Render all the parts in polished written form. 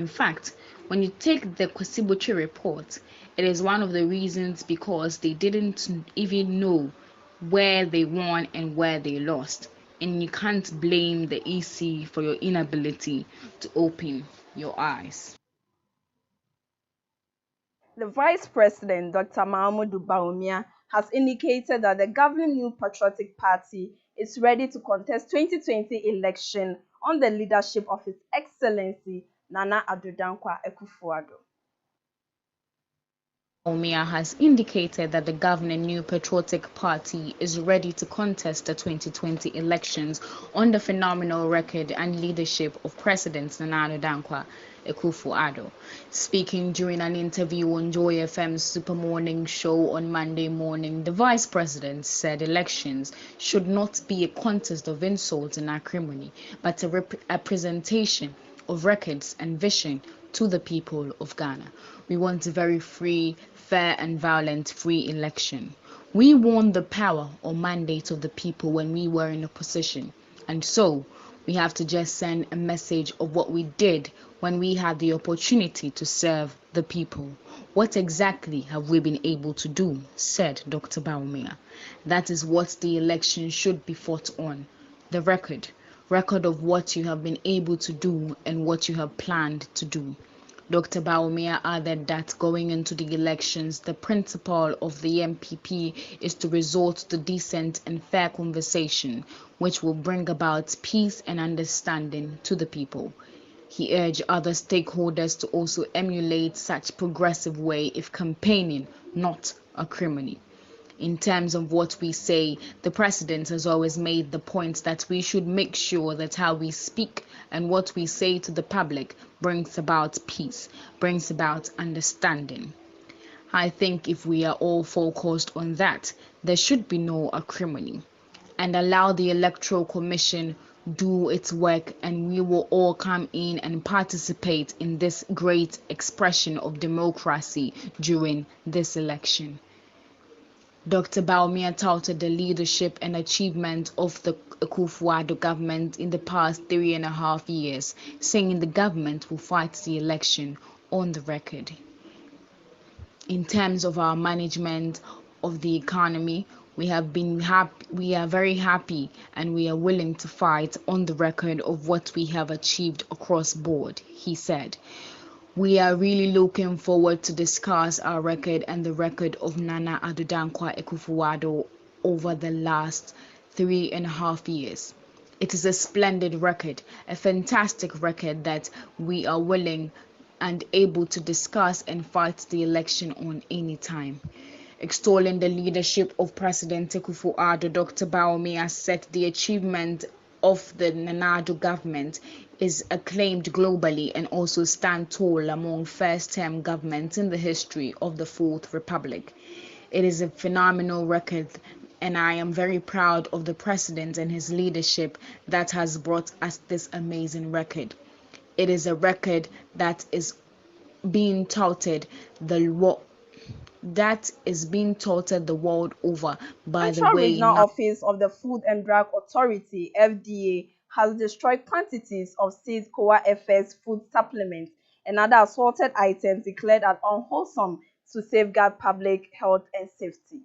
In fact, when you take the Kwesi report, it is one of the reasons because they didn't even know where they won and where they lost. And you can't blame the EC for your inability to open your eyes. The Vice President, Dr. Mahamudu Bawumia, has indicated that the governing New Patriotic Party is ready to contest 2020 election on the leadership of His Excellency Nana Addo Dankwa Akufo-Addo. Bawumia has indicated that the governing New Patriotic Party is ready to contest the 2020 elections on the phenomenal record and leadership of President Nana Addo Dankwa Akufo-Addo. Speaking during an interview on Joy FM's Super Morning show on Monday morning, the Vice President said elections should not be a contest of insults and acrimony, but a representation of records and vision to the people of Ghana. We want a very free, fair and violent free election. We won the power or mandate of the people when we were in opposition, and so we have to just send a message of what we did when we had the opportunity to serve the people. What exactly have we been able to do? Said Dr. Bawumia. That is what the election should be fought on. The record of what you have been able to do and what you have planned to do. Dr. Bawumia added that going into the elections, the principle of the MPP is to resort to decent and fair conversation, which will bring about peace and understanding to the people. He urged other stakeholders to also emulate such progressive way if campaigning, not acrimony. In terms of what we say, the president has always made the point that we should make sure that how we speak and what we say to the public brings about peace, brings about understanding. I think if we are all focused on that, there should be no acrimony, and allow the Electoral Commission do its work, and we will all come in and participate in this great expression of democracy during this election. Dr. Bawumia touted the leadership and achievement of the Akufo-Addo government in the past 3.5 years, saying the government will fight the election on the record. In terms of our management of the economy, we are very happy and we are willing to fight on the record of what we have achieved across board, he said. We are really looking forward to discuss our record and the record of Nana Addo Dankwa Akufo-Addo over the last 3.5 years. It is a splendid record, a fantastic record that we are willing and able to discuss and fight the election on any time. Extolling the leadership of President Akufo-Addo, Dr. Bawumia said the achievement of the Nana Addo government is acclaimed globally and also stand tall among first-term governments in the history of the Fourth Republic. It is a phenomenal record, and I am very proud of the president and his leadership that has brought us this amazing record. It is a record that is being touted the world over by the Central way Regional now. Office of the Food and Drug Authority (FDA) has destroyed quantities of seized Kowa FS food supplements and other assorted items declared as unwholesome to safeguard public health and safety.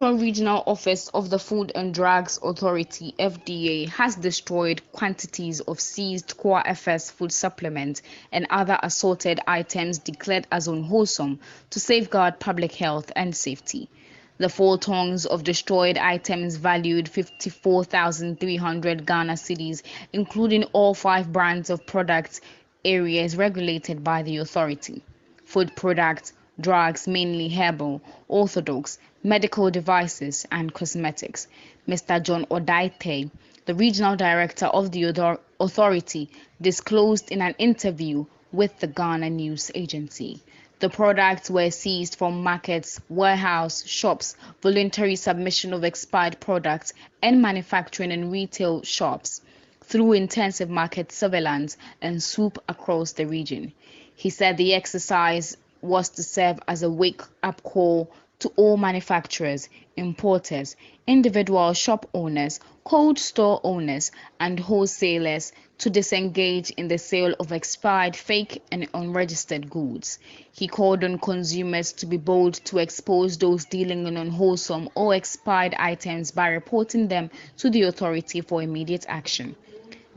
Regional Office of the Food and Drugs Authority (FDA) has destroyed quantities of seized Core FS food supplements and other assorted items declared as unwholesome to safeguard public health and safety. The 4 tons of destroyed items valued 54,300 Ghana cedis, including all 5 brands of products areas regulated by the authority. Food products, drugs mainly herbal, orthodox, medical devices and cosmetics. Mr. John Odaite, the regional director of the authority, disclosed in an interview with the Ghana News Agency. The products were seized from markets, warehouse, shops, voluntary submission of expired products, and manufacturing and retail shops through intensive market surveillance and swoop across the region. He said the exercise was to serve as a wake-up call to all manufacturers, importers, individual shop owners, cold store owners, and wholesalers to disengage in the sale of expired, fake, and unregistered goods. He called on consumers to be bold to expose those dealing in unwholesome or expired items by reporting them to the authority for immediate action.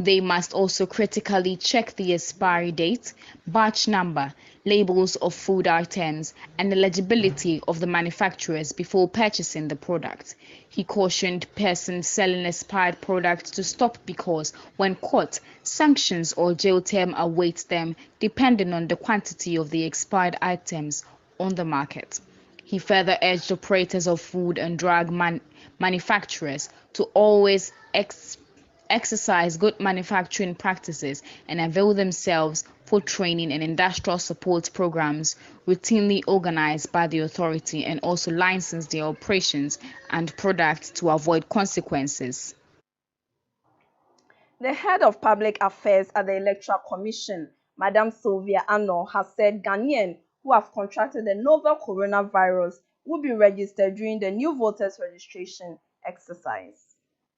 They must also critically check the expiry date, batch number, labels of food items, and the legibility of the manufacturers before purchasing the product. He cautioned persons selling expired products to stop because, when caught, sanctions or jail term awaits them depending on the quantity of the expired items on the market. He further urged operators of food and drug manufacturers to always exercise good manufacturing practices and avail themselves for training and industrial support programs routinely organized by the authority and also license their operations and products to avoid consequences. The head of public affairs at the Electoral Commission, Madam Sylvia Ano, has said Ghanaians who have contracted the novel coronavirus will be registered during the new voters registration exercise.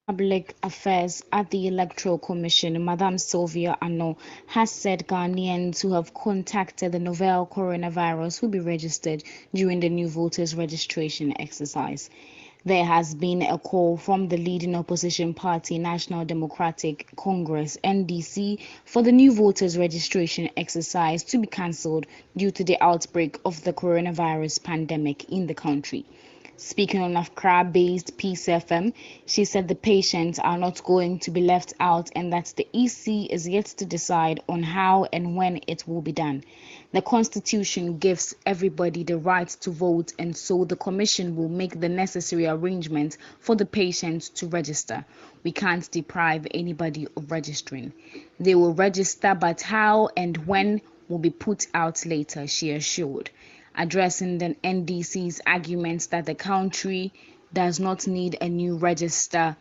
Public Affairs at the Electoral Commission, Madam Sylvia Ano, has said Ghanaians who have contacted the novel coronavirus will be registered during the new voters registration exercise. There has been a call from the leading opposition party, National Democratic Congress (NDC), for the new voters registration exercise to be cancelled due to the outbreak of the coronavirus pandemic in the country. Speaking on Accra-based Peace FM, she said the patients are not going to be left out and that the EC is yet to decide on how and when it will be done. The Constitution gives everybody the right to vote, and so the Commission will make the necessary arrangements for the patients to register. We can't deprive anybody of registering. They will register, but how and when will be put out later, she assured. Addressing the NDC's arguments that the country does not need a new register,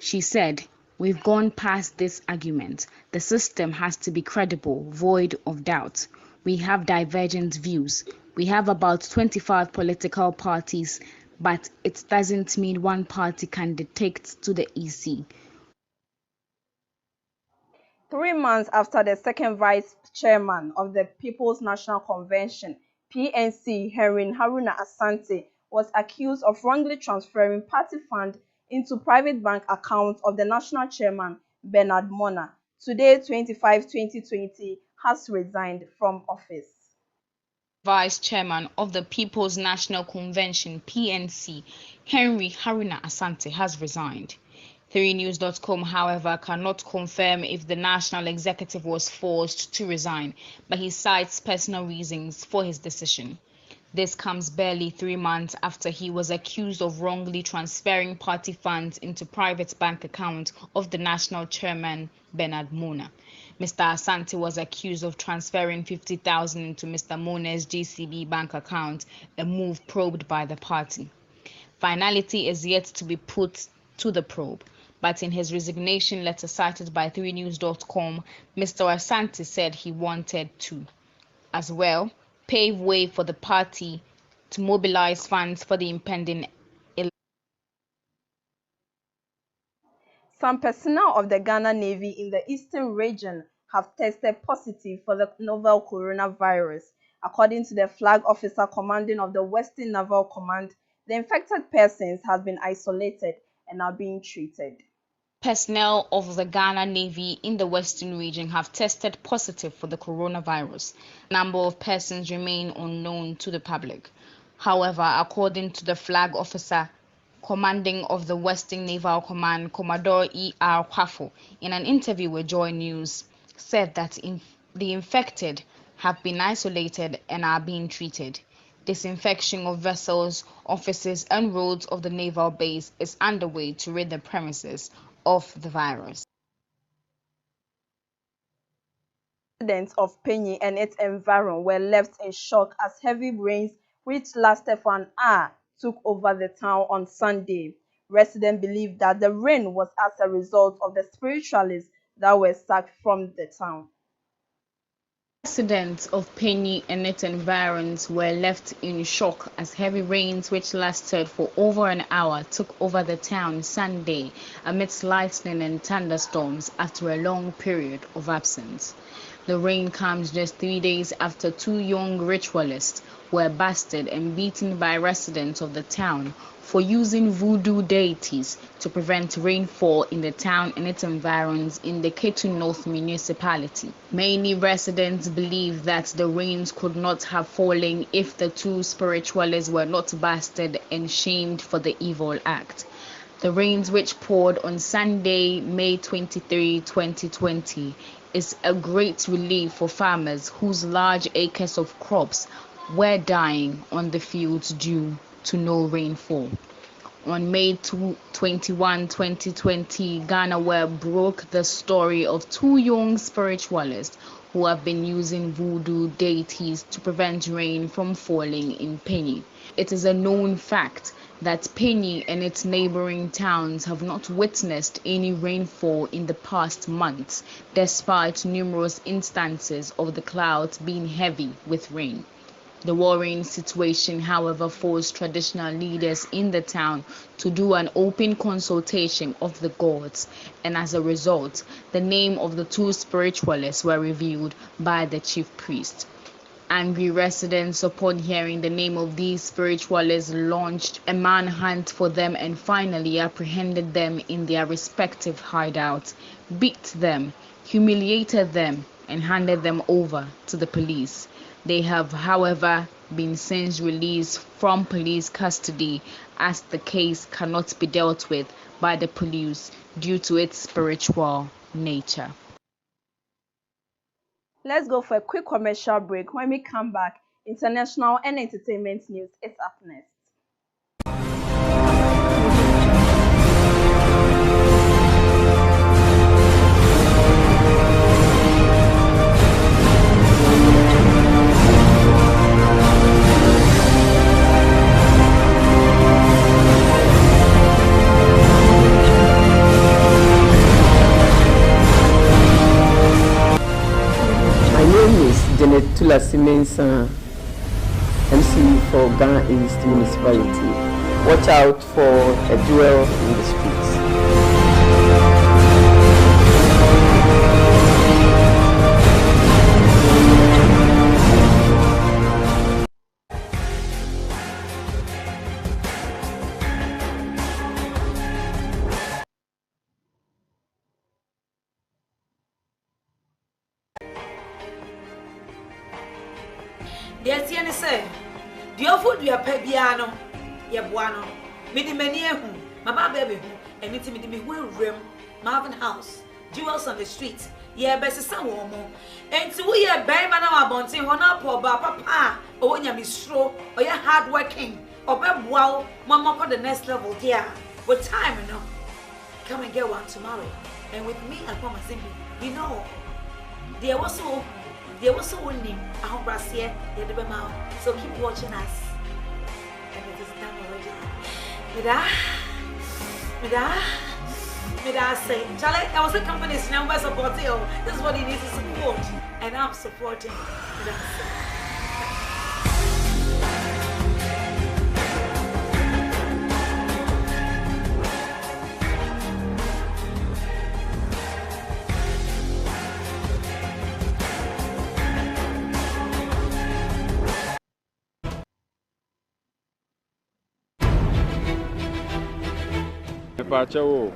she said, "We've gone past this argument. The system has to be credible, void of doubt. We have divergent views. We have about 25 political parties, but it doesn't mean one party can dictate to the EC." 3 months after the second vice chairman of the People's National Convention, PNC, Henry Haruna Asante, was accused of wrongly transferring party funds into private bank accounts of the national chairman, Bernard Mona, today 25/2020, has resigned from office. Vice Chairman of the People's National Convention (PNC), Henry Haruna Asante, has resigned. 3news.com, however, cannot confirm if the National Executive was forced to resign, but he cites personal reasons for his decision. This comes barely 3 months after he was accused of wrongly transferring party funds into private bank accounts of the national chairman, Bernard Mona. Mr. Asante was accused of transferring 50,000 into Mr. Mona's GCB bank account, a move probed by the party. Finality is yet to be put to the probe, but in his resignation letter cited by 3news.com, Mr. Asante said he wanted to, as well, pave way for the party to mobilize funds for the impending election. Some personnel of the Ghana Navy in the eastern region have tested positive for the novel coronavirus. According to the flag officer commanding of the Western Naval Command, the infected persons have been isolated and are being treated. Personnel of the Ghana Navy in the Western region have tested positive for the coronavirus. The number of persons remain unknown to the public. However, according to the flag officer commanding of the Western Naval Command, Commodore E.R. Kwafo, in an interview with Joy News, said that the infected have been isolated and are being treated. Disinfection of vessels, offices, and roads of the naval base is underway to rid the premises of the virus. Residents of Penyi and its environ were left in shock as heavy rains, which lasted for an hour, took over the town on Sunday. Residents believe that the rain was as a result of the spiritualists that were sacked from the town. Residents of Penny and its environs were left in shock as heavy rains which lasted for over an hour took over the town Sunday amidst lightning and thunderstorms after a long period of absence. The rain comes just 3 days after two young ritualists were busted and beaten by residents of the town for using voodoo deities to prevent rainfall in the town and its environs in the Ketu North municipality. Many residents believe that the rains could not have fallen if the two spiritualists were not busted and shamed for the evil act. The rains which poured on Sunday, May 23, 2020, is a great relief for farmers whose large acres of crops were dying on the fields due to no rainfall. On May 21, 2020, Ghana Web broke the story of two young spiritualists who have been using voodoo deities to prevent rain from falling in Penny. It is a known fact that Penny and its neighboring towns have not witnessed any rainfall in the past months, despite numerous instances of the clouds being heavy with rain. The worrying situation, however, forced traditional leaders in the town to do an open consultation of the gods, and as a result, the name of the two spiritualists were revealed by the chief priest. Angry residents, upon hearing the name of these spiritualists, launched a manhunt for them and finally apprehended them in their respective hideouts, beat them, humiliated them, and handed them over to the police. They have, however, been since released from police custody as the case cannot be dealt with by the police due to its spiritual nature. Let's go for a quick commercial break. When we come back, international and entertainment news is up next. Tula Siemens, MC for Ghana East Municipality. Watch out for a duel in the streets. Yes, you say, the offer you are pebiano, your buano, many my baby, and it's me will room, Marvin House, jewels on the street, yeah, best some woman, and so we are bay man our bounty, one up or papa, or when you're mistro, or you're hard working, or beb wow, mamma on the next level, dear, with time enough. Come and get one tomorrow, and with me, I promise simply, you know, there was so. There was so winning. I hope Brassier, so keep watching us. And it is done already. Mida say, Charlie, I was a company's number support. This is what he needs to support. And I'm supporting. Pacho,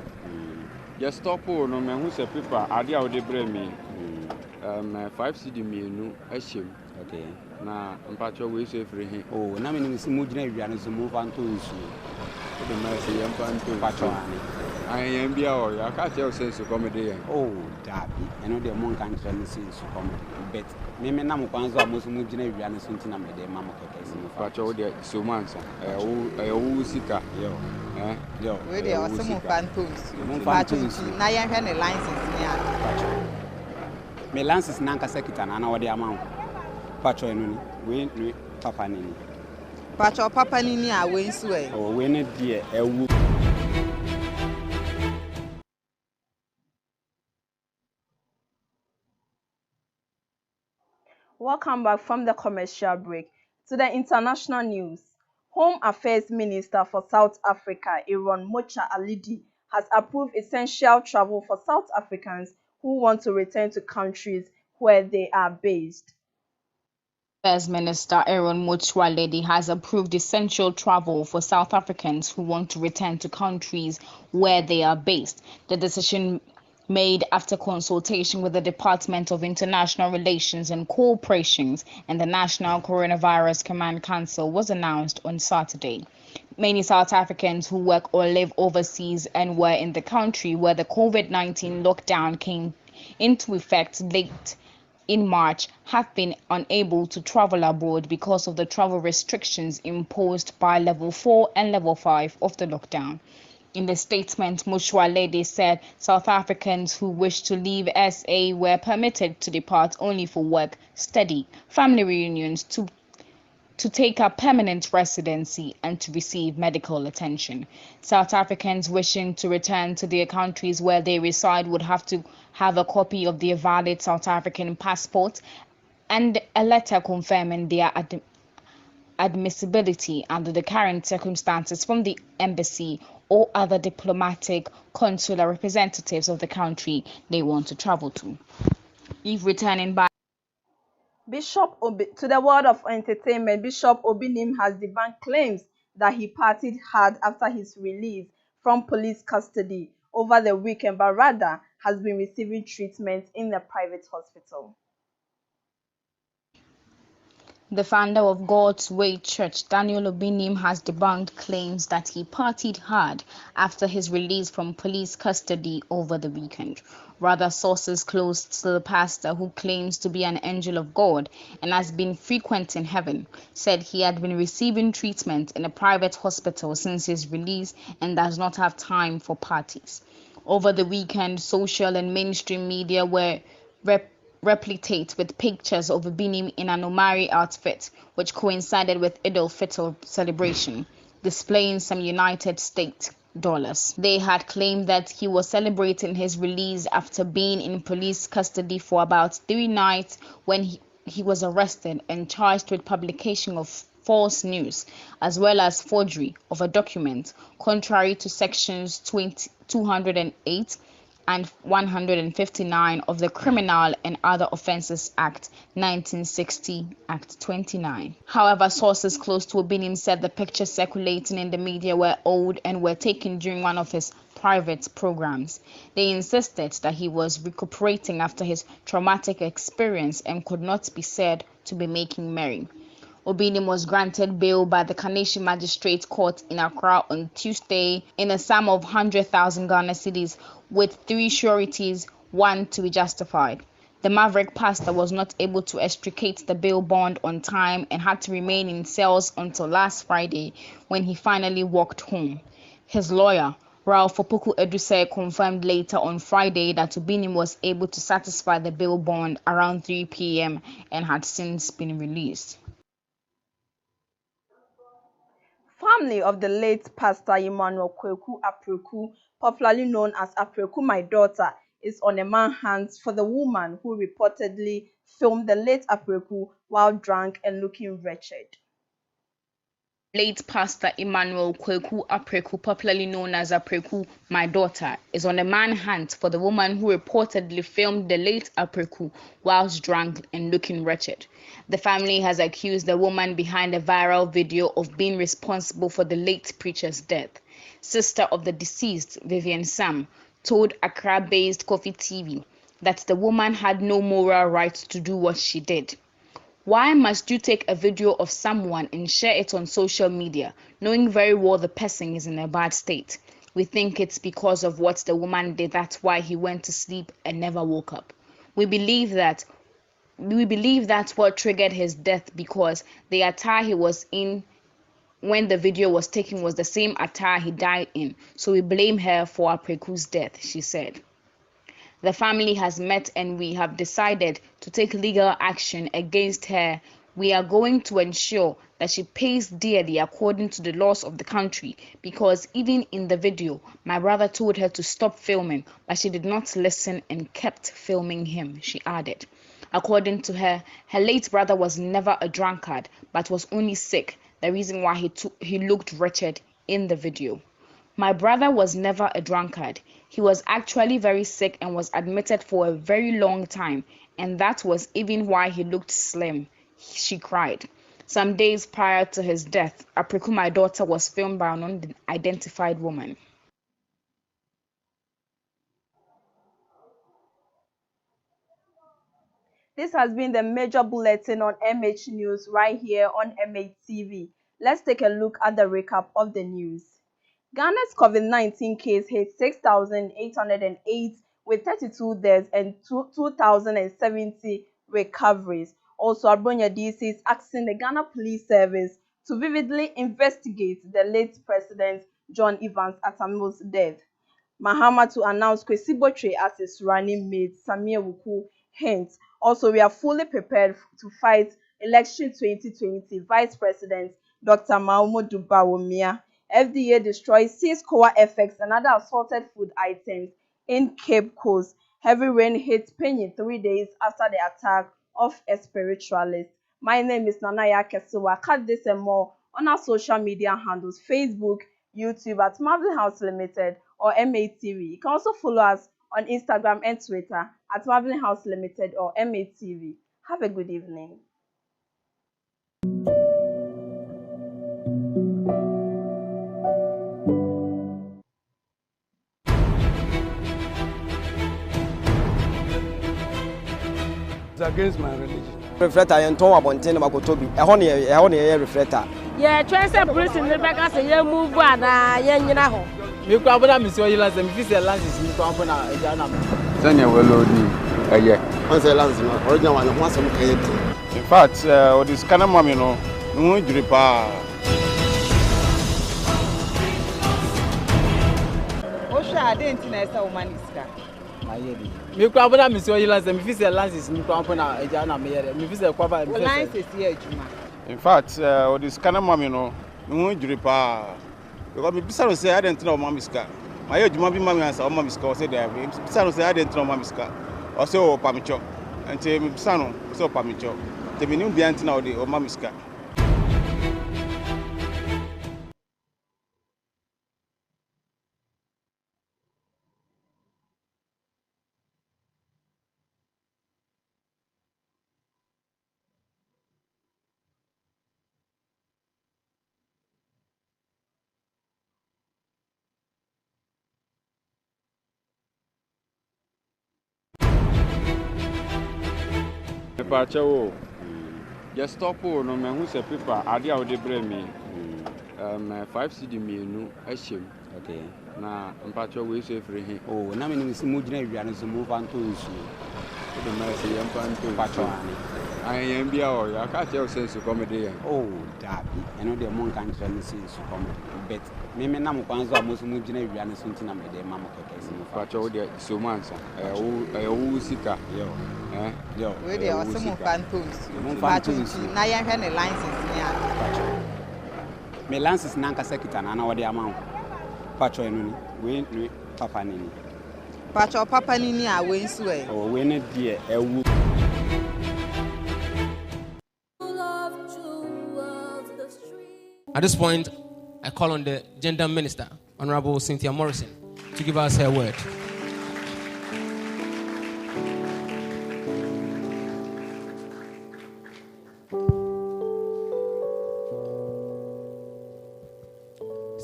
just stop no man who's a paper, Adia de Bremi, 5 CD me, no, Eshim. Okay. Now, Pacho will say for him. Oh, now I'm smooth, and move on to issue. The mercy and Pacho. I am be all, I can't tell sense of comedy. Oh, Darby, I know the monk and sense of comedy, but maybe now Panza most moving and something I'm a mamma. Pacho, the Sumansa, I always see her. Yo, we are some phantoms. Now you have a license. My license Nanka Sekitan, and what the amount. Pacho, we Papa Nini. Pacho Papa Nini, I win sway. Oh, when it dear, Welcome back from the commercial break to the international news. Home Affairs Minister for South Africa, Aaron Motsoaledi, has approved essential travel for South Africans who want to return to countries where they are based. Affairs Minister Aaron Motsoaledi has approved essential travel for South Africans who want to return to countries where they are based. The decision, made after consultation with the Department of International Relations and Cooperations and the National Coronavirus Command Council, was announced on Saturday. Many South Africans who work or live overseas and were in the country where the COVID-19 lockdown came into effect late in March have been unable to travel abroad because of the travel restrictions imposed by Level 4 and Level 5 of the lockdown. In the statement, Motsoaledi said South Africans who wished to leave SA were permitted to depart only for work, study, family reunions, to take up permanent residency and to receive medical attention. South Africans wishing to return to their countries where they reside would have to have a copy of their valid South African passport and a letter confirming their admissibility under the current circumstances from the embassy or other diplomatic consular representatives of the country they want to travel to. If returning by to the world of entertainment, Bishop Obinim has debunked claims that he partied hard after his release from police custody over the weekend, but rather has been receiving treatment in a private hospital. The founder of God's Way Church, Daniel Obinim, has debunked claims that he partied hard after his release from police custody over the weekend. Rather, sources close to the pastor, who claims to be an angel of God and has been frequenting heaven, said he had been receiving treatment in a private hospital since his release and does not have time for parties. Over the weekend, social and mainstream media were replete with pictures of Obinim in an Omari outfit, which coincided with Eid al-Fitr celebration, displaying some United States dollars. They had claimed that he was celebrating his release after being in police custody for about 3 nights when he was arrested and charged with publication of false news as well as forgery of a document, contrary to sections 208 and 159 of the Criminal and Other Offences Act 1960, Act 29. However, sources close to Obinim said the pictures circulating in the media were old and were taken during one of his private programs. They insisted that he was recuperating after his traumatic experience and could not be said to be making merry. Obinim was granted bail by the Kaneshie Magistrate Court in Accra on Tuesday in a sum of 100,000 Ghana cedis with 3 sureties, 1 to be justified. The Maverick pastor was not able to extricate the bail bond on time and had to remain in cells until last Friday when he finally walked home. His lawyer, Ralph Opoku Edusei, confirmed later on Friday that Obinim was able to satisfy the bail bond around 3 p.m. and had since been released. Family of the late Pastor Emmanuel Kweku Apreku, popularly known as Apreku My Daughter, is on a manhunt for the woman who reportedly filmed the late Apreku while drunk and looking wretched. Late Pastor Emmanuel Kweku Apreku, popularly known as Apreku My Daughter, is on a manhunt for the woman who reportedly filmed the late Apreku whilst drunk and looking wretched. The family has accused the woman behind the viral video of being responsible for the late preacher's death. Sister of the deceased, Vivian Sam, told Accra-based Coffee TV that the woman had no moral right to do what she did. Why must you take a video of someone and share it on social media, knowing very well the person is in a bad state? We think it's because of what the woman did. That's why he went to sleep and never woke up. We believe that's what triggered his death, because the attire he was in when the video was taken was the same attire he died in. So we blame her for Apreku's death, she said. The family has met and we have decided to take legal action against her. We are going to ensure that she pays dearly according to the laws of the country, because even in the video, my brother told her to stop filming, but she did not listen and kept filming him, she added. According to her, her late brother was never a drunkard, but was only sick, the reason why he looked wretched in the video. My brother was never a drunkard. He was actually very sick and was admitted for a very long time, and that was even why he looked slim, she cried. Some days prior to his death, Apreku, my daughter, was filmed by an unidentified woman. This has been the major bulletin on MH News right here on MH TV. Let's take a look at the recap of the news. Ghana's COVID-19 case hit 6,808 with 32 deaths and 2,070 recoveries. Also, Abronya DC is asking the Ghana Police Service to vividly investigate the late President John Evans Atta Mills' death. Mahama to announce Kwesi Botwe as his running mate, Samia Wuku hint. Also, we are fully prepared to fight election 2020. Vice President Dr. Mahamudu Bawumia. FDA destroys 6 Kowa FX and other assorted food items in Cape Coast. Heavy rain hit Penny 3 days after the attack of a spiritualist. My name is Nanaya Kesewa. Catch this and more on our social media handles, Facebook, YouTube at Marvin House Limited or MATV. You can also follow us on Instagram and Twitter at Marvin House Limited or MATV. Have a good evening. Against my religion. Reflector and Tom Abontin Makotobi. A honey reflector. Yeah, transfer prison Rebecca say you move one yen. You come with Miss Oilas and Visa Lances in Compana. Sanya Welodi, a year. Once a lance, original one, once some In fact, or this kind of mammy, no, no, Dripa. Osha, I didn't know so many. You come with Miss Oilas and Visa Lances in Compana. Visa Quava. In fact, or this kind of mammy, no, Dripa. Because Pissaro say I didn't know Mamiska. My age, Mammy answer, or Mamiska, said there. Pissaro say I didn't know Mamiska, or so Pamicho, and Sano, so Pamicho. The minimum the antenna or Mamiska. Pacho, just stop no man who's a paper, Adia or the Bremi. 5 CD me no ashim. Okay. Now, Pacho will say free him. Oh, now we move and move on to The mercy and pan to Pacho. I am be our, I can't tell sense of comedy. Oh, Darby, I know the monk and sense to comedy. But maybe now one's almost moving every and something I made a mamma. Pacho, so mansa. I always see her. Yo, we are some phantoms. Now you have a license. My lance is Nanka Sekitan, and our amount. Pacho and we Papa Nini. Pacho Papa Nini, I win sway. Oh, when it dear, a wood. At this point, I call on the Gender Minister, Honorable Cynthia Morrison, to give us her word.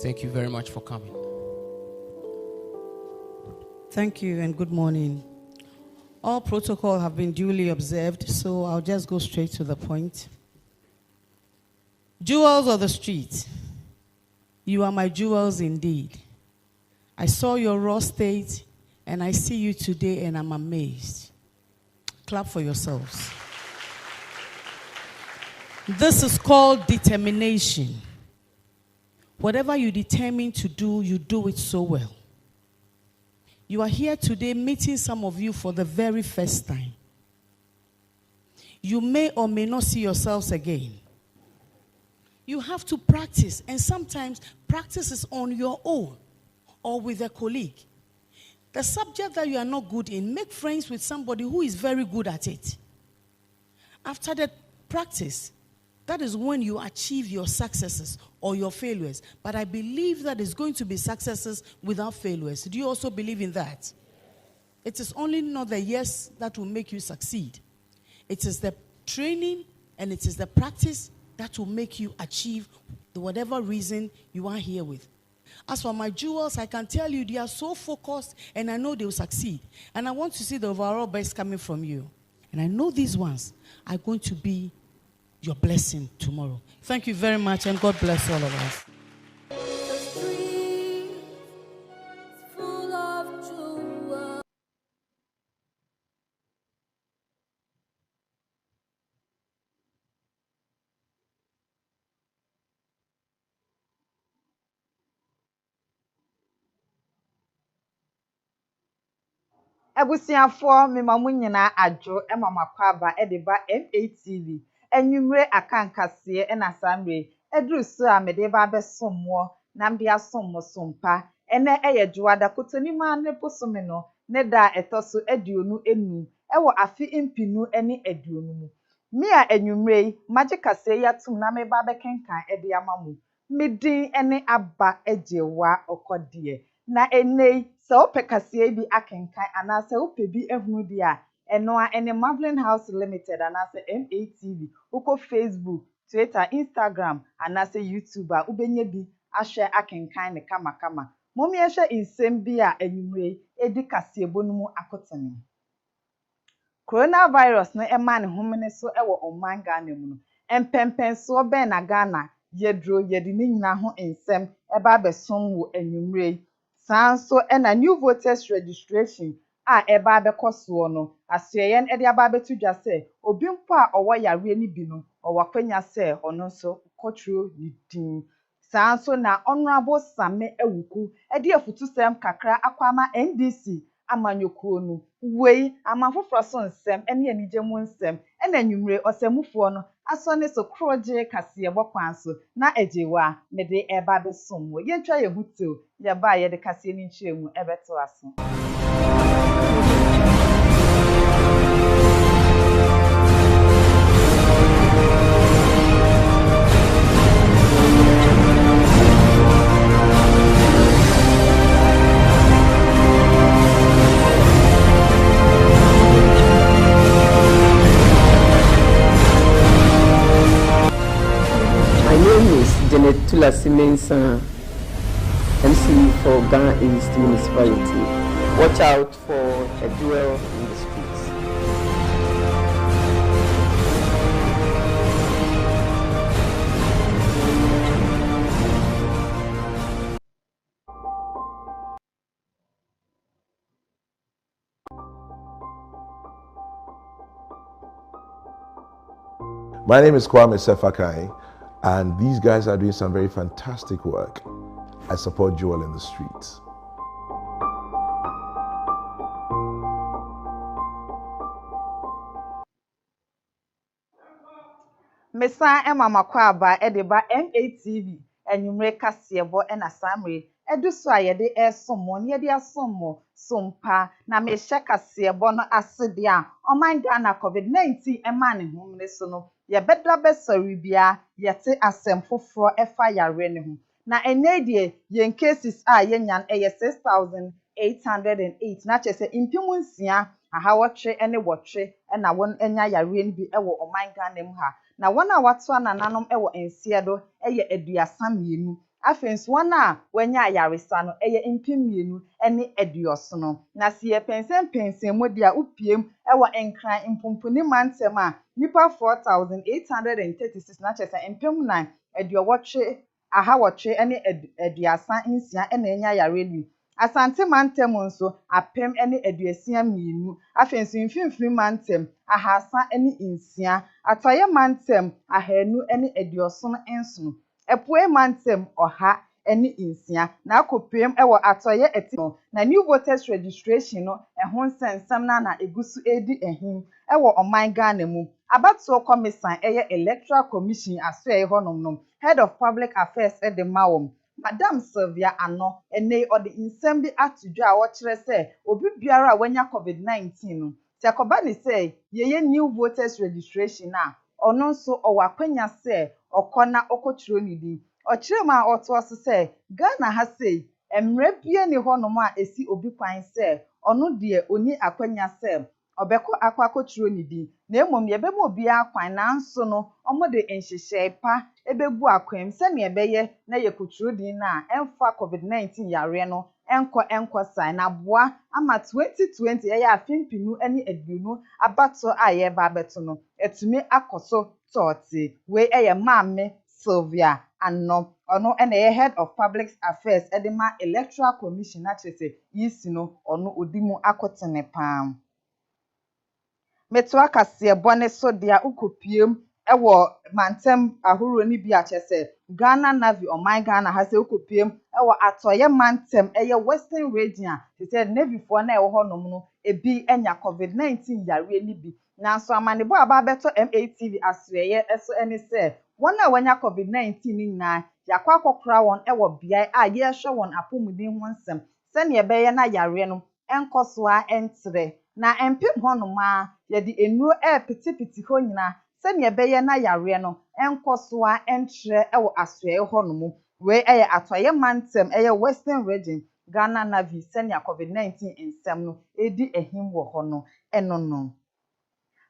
Thank you very much for coming. Thank you and good morning. All protocol have been duly observed, so I'll just go straight to the point. Jewels of the street, you are my jewels indeed. I saw your raw state and I see you today and I'm amazed. Clap for yourselves. This is called determination. Whatever you determine to do, you do it so well. You are here today meeting some of you for the very first time. You may or may not see yourselves again. You have to practice, and sometimes practice is on your own or with a colleague. The subject that you are not good in, make friends with somebody who is very good at it. After the practice, that is when you achieve your successes or your failures. But I believe that it's going to be successes without failures. Do you also believe in that? It is only not the yes that will make you succeed. It is the training and it is the practice that will make you achieve whatever reason you are here with. As for my jewels, I can tell you they are so focused and I know they will succeed. And I want to see the overall best coming from you. And I know these ones are going to be your blessing tomorrow. Thank you very much and God bless all of us. Ebusiafo memamu nyina adwo emamakwa ediba MATV enwumre akankase enasamre eduru so a mede ba besommo na mde asommo sompa ene eyedwoada kotonima ne posome no ne da etoso aduonu enu ewo afi impinu ene aduonu mu mi a enwumre magikase yatum na me ba bekenkan ede amamu midin ene aba ejewa okodie na enei so opekasie bi akenkan anase opebi ehunu dia eno a ene Marvelin House Limited anase MATV uko Facebook, Twitter, Instagram anase YouTube a ubenye bi ahwe akenkan ne kama momi ehwe insem bi a enwumre edi kasie bonumu akotene coronavirus no ema ne homene so ewo oman Ghana mu no empempenso ben na Ghana yedro yedi ne nyina ho insem eba besom wo enwumre sanso ena new voters registration a eba abekoso no asoyen ede aba betudwa se obi mpo a owo yare ni bi no owakwanya se ono so kotro yidin sanso na honorable Same Ewuku ede afutusem kakra akwama NDC amanyokuo no wei amanfoforo so nsem ene anigemu nsem ena nwumre osemufuo no asone so kroje kase bokwanso na ejewa mede eba besomwo yentwa yehuto ye ba ye de kase ni nchiremu ebeto aso. Tula Simensa, MC for Ghana East Municipality. Watch out for a duel in the streets. My name is Kwame Sefakai. And these guys are doing some very fantastic work. I support Jewel in the streets. Mesa Emma Makwaba edeba MATV enwumre kasebo ena samre eduso ayede esommo ne yede asommo sompa na me hye kasebo no asede a oman Ghana COVID-19 ema ne homne so no ye bedra besori bia yete asem foforo efa yare ne ho na enedie yen cases a yenyan eye 6808 na chese impimu nsia aha wotwe ene wotwe na won enya yare ne bi ewo oman Ghana mu ha na wana watu anananom ewo ensiedo eye aduasa mienu afenso wana wanya ayaresa no eye impimienu ene aduoso no na sie pensen modia upiem ewo enkran impumpuni mantem a nipa 4836 na chese empem 9 aduowotwe aha wotwe ene aduasa nsia ene enya yareli Asante mantem nso apem ene aduasia mienu afenso mfimfini mantem ahasa ene nsia atoye mantem ahanu ene aduoson enso epue mantem oha ene nsia na akopem ewo atoye etino na new voters registration no ehon nsensam na egusu edi ehim ewo oman Ghana mu abatuo commission eye electoral commission aso honomnom head of public affairs ede mawom Madam Sylvia Ano ene odi nsem bi atudwa a wo kire se obi biara wanya COVID-19 no Sekoba ni say ye new voters registration na ono nso owakwanya say okona okochiro ni din ochire ma oto so say Ghana ha say emre bie ni honom a esi obi kwan say ono de oni akwanya say obeko akwakochiro ni din na emom ye bemo obi akwan na nso no omo de enhyehyɛ pa ebebu akwam se ne ebeye na ye kochiro din na emfa covid-19 yare no enko sai na boa ama 2020 ye afimpinu ani aduonu abato aye ba beto no etumi akoso toti we eye maame Sylvia Anno ono ene head of public affairs edema electoral commission na chese yisi no ono odimu akotene pam meto akase bone so dia ukopiem ewo mantem ahuro ni bi achese Ghana Navy oman Ghana ha se ukopiem ewo atoye mantem eye western region they said Navy for na ewo honom no ebi enya covid-19 yare ni bi nanso amanebo aba beto MATV asreye eso eni se wona wanya covid-19 ni na yakwa akokora won ewo bia a ye hwe won apomuden ho nsem se ne ebeye na yare no enkoso a entre na empim honom a ye di enuro pitipiti ho nyina se ne ebeye na yare no enkoso a entre ewo asoe honom we eye atoye mantem eye western region Ghana Navy se ne covid-19 ensem no edi ehim wo ho no enono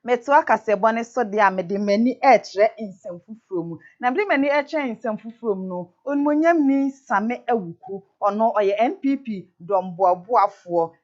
meto akase bone so de a mede mani ekre nsem fufrom na mede mani ekre nsem fufrom no onmonyam ni Same Awuku ono oye NPP domboaboafo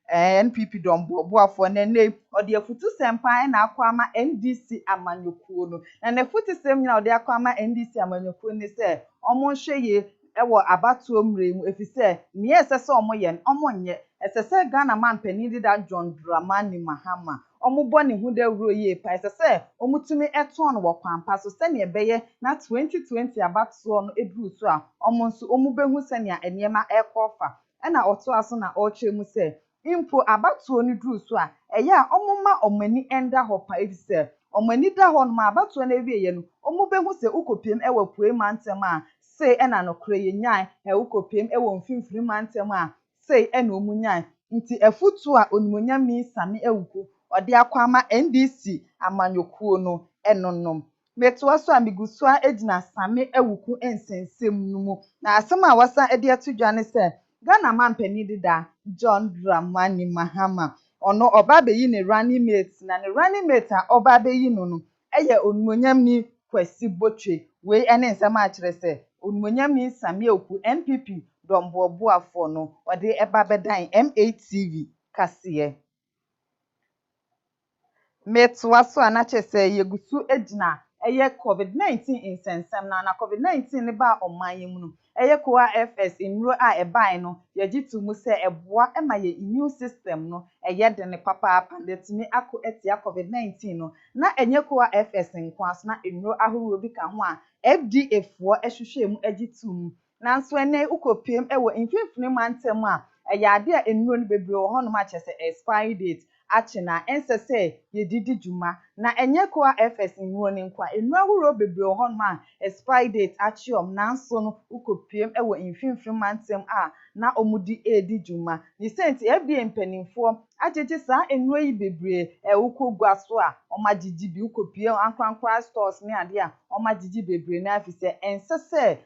NPP domboaboafo na ne ode afutu sempan na akwama NDC amanyokuo no na ne futu sem nyina ode akwama NDC amanyokuo ni se omo hweye ewo abatuo mremu efise ni esese omo ye omo nye esese Ghana man pani dida John Dramani Mahama omo boni hu de wuro ye pa esese omutumi eton wo kwampa so se ne ebeye na 2020 abatuo no eduru so a omo nso omo behu se ne eniema ekofa na oto aso na ochemu se impo abatuo ni duru so a eya omo ma omani enda ho pa efise omani da ho no ma abatuo na ewiye no omo behu se ukopiem ewa pue mantem a sei ena no kre ye nyan ukopiem ewo mfimfiri mantem a sei ena omunyan nti efutu a onimonyam ni Same Awuku ode akwama NDC amanyokuo no enonom meto so amiguso a ejina Same Awuku ensensem numu na asem a wasa ede atudwa ne se Ghana man pani dida John Dramani Mahama ono oba beyi ne running mate na ne running mate a oba beyi no eye onimonyam ni Kwesi Botwe we ene nsem a kire se onimonyam ni Same Awuku NPP domboaboafo no ode eba bedan MATV kase metwa so anachese yegusu ejina eye covid-19 insensem na covid-19 ne ba omanyem no eye koa FS inro a ebai no yegitu mu se eboa ema ye immune system no eye de ne papa pandetimi ako etia covid-19 no na enye koa FS nkwas na inro ahoro bi ka ho a FDA fo ehwehwe mu egitu mu nanso ene ukopiem ewo infimfini mantem a eye ade a inro no bebre ho no ma chese expiry date achina ensese yedidi juma na enye koa FS nwo ni nkwa enu ahuro bebre ho ma expire date achiom nanso no ukopiem ewo infimfiri mantem a na omudi edi juma ni senti FDA mpanimfo ajeje sa enu yi bebre ukogwa so a omagigi bi ukopiem ankwankwa stores ni ade a omagigi bebre na afise ensese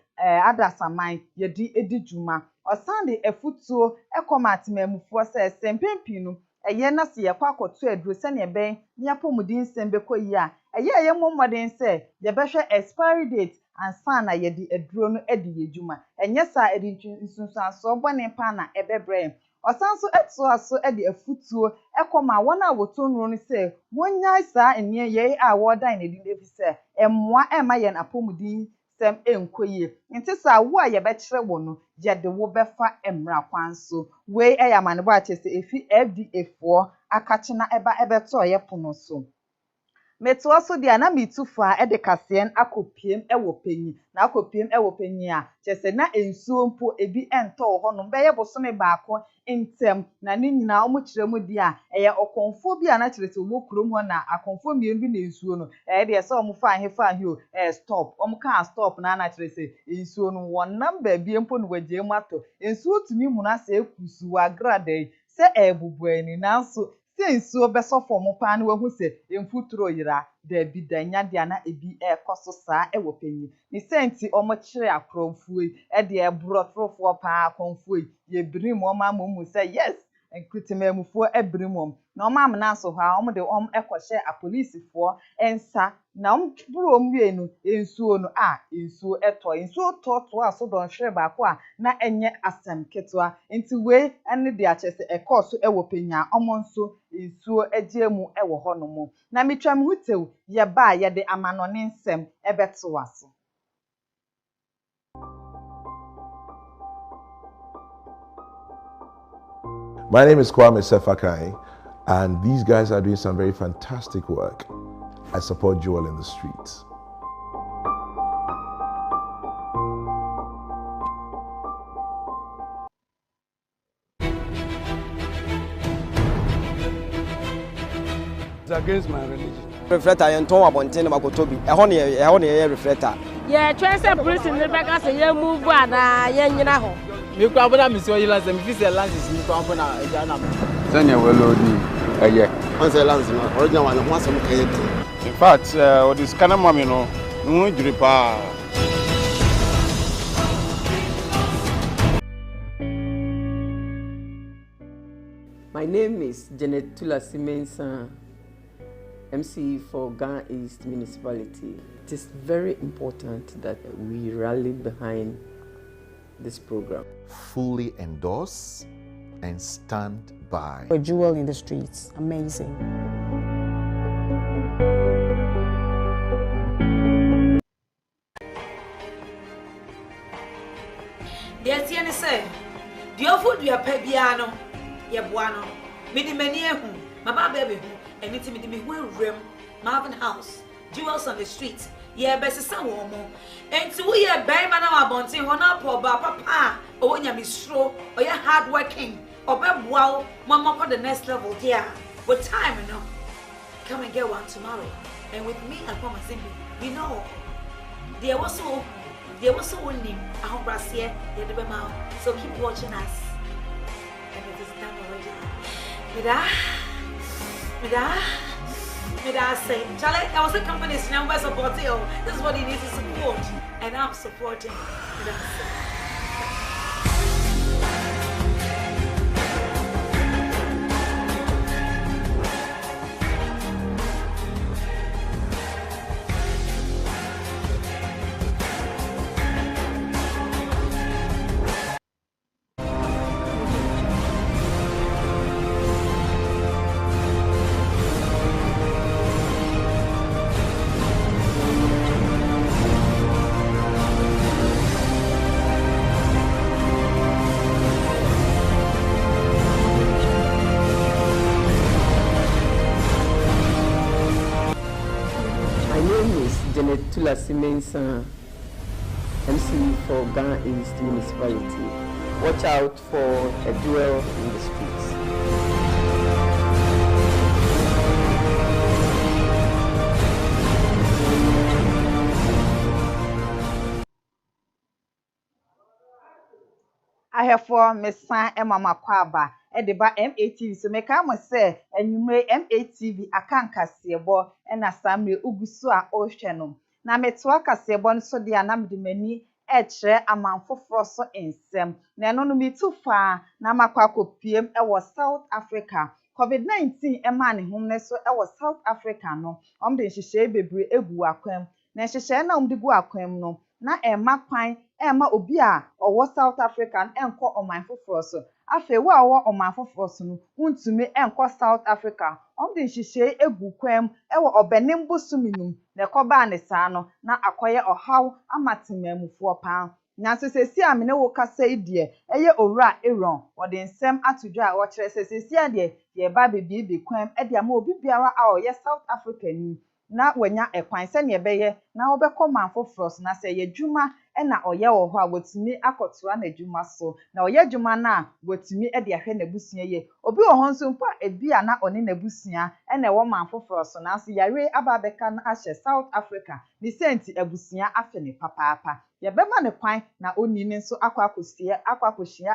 adasaman yedi edi juma osande efutuo ekomatemamufo se sempempi no eye na se yakwa akoto aduro se ne ben ni apomudin sembe koyi a eye mommodin se ye behwe expiry date ansa na ye di aduro no edi yejuma enye sa edi nsunsuaso bone pa na ebebre osanso eto aso edi afutuo ekoma wona wotonro no se wonyai sa enie ye a wodan na di efise emmoa ema ye na apomudin sem enkoye nti sa wo a ye be kire wo no ye de wo befa emra kwanso we eyamanebo a chese efi FDA fo akache na eba ebeto ye pono so meto so dia na mitufu a ede kasien akopiem ewo panyi na akopiem ewo panyi a chese na ensuo mpo ebi ento ho no beye bosome baako ntem na ne nyina omo kiremu dia eye okonfo bi a na kirete omo kurom ho na akonfo mienu bi na ensuo no de se omo fa ahe o stop omo ka stop na na kirete ensuo no won number bi mpo no wagye mato ensuo tumi mu na se ekusu wa grade se ebubuani nanso nsuo bɛsɔfo mo paa no wahu sɛ mfuturo yira da bi da nya de ana ebi ɛkɔso saa ɛwɔ panyin ne senti ɔmo kyerɛ akorɔmfuo yi ɛde ɛborɔtorofoɔ paa akɔmfuo yi yɛbiri mo ɔmo amomu sɛ yes nkritimamufoɔ ɛbiri mo na ɔmo amena so hɔ a ɔmo de ɔmo ɛkɔhyɛ apolisifoɔ ɛnsa na ɔmo buru ɔmo wie no nsuo no nsuo ɛtɔ nsuo tɔɔtɔɔ so dɔnhwere baako a na ɛnyɛ asɛm ketewa nti wei ɛne de akyɛ sɛ ɛkɔɔ so ɛwɔ panya ɔmo nso nsuo ɛgye mu ɛwɔ hɔ no mo na mitwa me ho tew yɛba a yɛde amanɔne nsɛm ɛbɛto waso. My name is Kwame Sefakai, and these guys are doing some very fantastic work. I support Joel in the streets. It's against my religion. Reflector and Tom Abontin Makotobi. I only a reflector. Yeah, transfer police in the back as a young move one, young Yanaho. You can put Miss Oilas and visit Lances in Compana. Sanya Welodi, yeah. Answer Lance, original one, once I'm in fact, this kind of mamino, no dripa. My name is Janet Tulasi Mensah, MC for Ghana East Municipality. It is very important that we rally behind this program. Fully endorse and stand by. A jewel in the streets, amazing. Yes, you say, the food we are pebiano, ye buano, many my baby, and it's me will room, Marvin House, jewels on the streets. Yeah, best some woman. And so we are by man our bounty, one up or papa, or when you're mistro, or you're hard working, or bad wow, mama on the next level, dear. But time enough. Come and get one tomorrow. And with me, I come and simply, you know, there was so winning. I hope I see it, so keep watching us. And it is done already. May I say, Charlie, I was a company's number support. This is what he needs to support, and I'm supporting. Janet Tulasi Mensah, MC for Ghana East Municipality. Watch out for a duel in the streets. I have for Miss San Emma Makwaba. Ediba MATV so make am say enyume MATV akanka sebo na Samuel Ugusu a ohwe no na metoa kasebo no so dia na medimani kire amanfoforo so ensem na eno no mitu fa na makwa kopiem wo South Africa COVID-19 ema ne homne so wo South Africa no omde nhihye bebre egu akwam na nhihye na omde gu akwam no na ema kwan ema obi a owo South Africa enko omanfoforo so afe wo awo omanfoforo so no untumi enko South Africa omde nhihye egu kwam wo obenim bosuminum na ekoba ne saa no na akoye ohaw amatemamufo pa na sesesi amene wo kasa idie eye owura Aaron wode nsem atodwa a wo kire sesesi ade ye ba bebi kwam ade ama obi biara a oye South Africa ni na wanya ekwan se ne ebeye na wo bekọ manfoforo so na se ye dwuma na oye wo ho a wotumi akotoa na dwuma so na oye dwuma na wotumi de ahwe na busua ye obi wo ho nso mpa ebia na one na busua na wo manfoforo so na so yare ababeka na ahye South Africa ni senti abusua afe ne papaapa ye bema ne kwan na oni ne nso akwakosia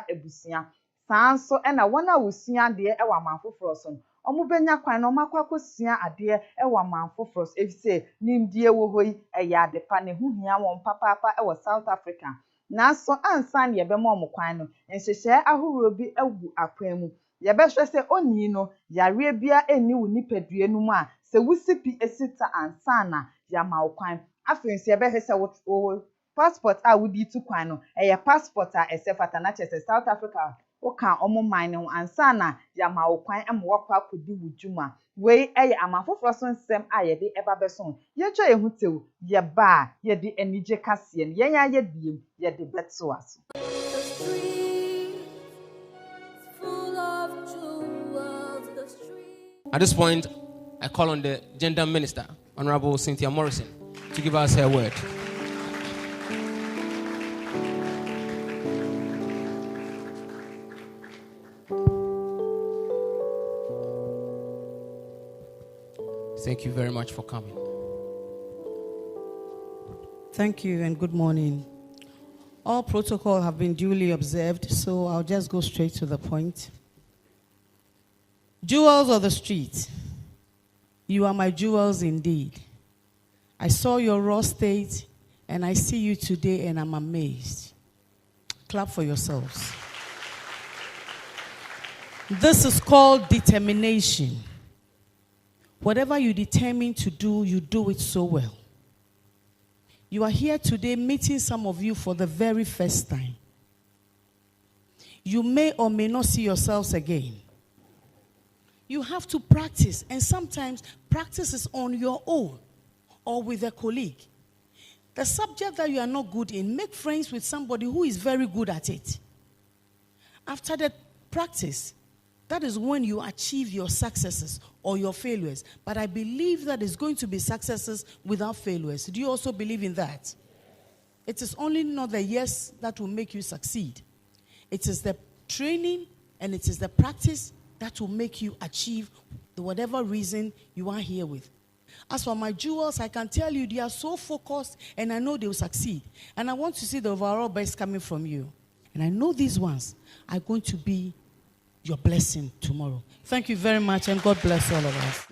abusua sanso na wona wosua de wa manfoforo so omo benya kwan no makwa kosua ade e wa manfoforo efise nimdie wo hoyi eya ade pa ne huhia won papa e wo South Africa na so ansan ye be mo kwan no nhyehyɛ ahoro bi agu akwan mu ye be hwɛ se oni no yare bia eni wo nipadue no mu a se wusipi esita ansan na ya ma kwan afense ye be hwɛ se wo passport a wudi tu kwan no eye passport a esefata na chese South Africa oka omo man no ansa na ya ma kwan am wakwa kodi wujuma we eye amafoforo so nsem a ye de eba beso ye twa ye hutew ye ba ye de anije kase no ye nya ye diem ye de beto aso. At this point, I call on the Gender Minister, Honorable Cynthia Morrison, to give us her word. Thank you very much for coming. Thank you and good morning. All protocol have been duly observed, so I'll just go straight to the point. Jewels of the street, you are my jewels indeed. I saw your raw state and I see you today and I'm amazed. Clap for yourselves. This is called determination. Whatever you determine to do, you do it so well. You are here today meeting some of you for the very first time. You may or may not see yourselves again. You have to practice, and sometimes practice is on your own or with a colleague. The subject that you are not good in, make friends with somebody who is very good at it. After the practice, that is when you achieve your successes or your failures. But I believe that it's going to be successes without failures. Do you also believe in that? It is only not the yes that will make you succeed. It is the training and it is the practice that will make you achieve whatever reason you are here with. As for my jewels, I can tell you they are so focused and I know they will succeed. And I want to see the overall best coming from you. And I know these ones are going to be your blessing tomorrow. Thank you very much and God bless all of us.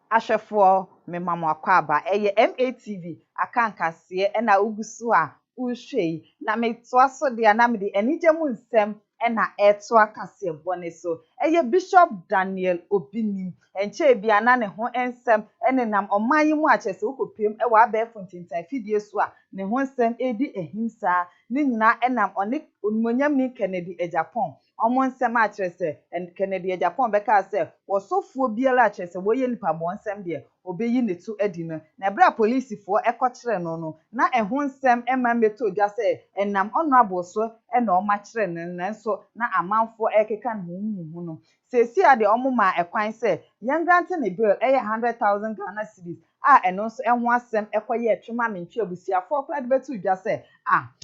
Ashefo me mama akwaba eye MATV akankase na ugusu a uhwei na me toaso de na me de enije mu nsem na eto akase bone so eye Bishop Daniel Obinim enche bia na ne ho ensem enenam oman mu achese ukopiem e wa ba fontintan fidie so a ne ho nsem edi ehimsa ne nyina enam one onimonyam ni Kennedy Ejapon omo nsem achese en Kennedy Ejapon beka se wosofuo biara achese woye nipa bo nsem de obeyi netu edino na bra police fo ekokire no na ehun nsem ema meto dwa se enam honorable so na o ma kire nenso na amanfo ekeka no no sesi ade omuma ekwan se yan grant ne bill 100,000 Ghana cedis eno so ehun asem ekoye etwema mentwe abusiafo okla de betu dwa se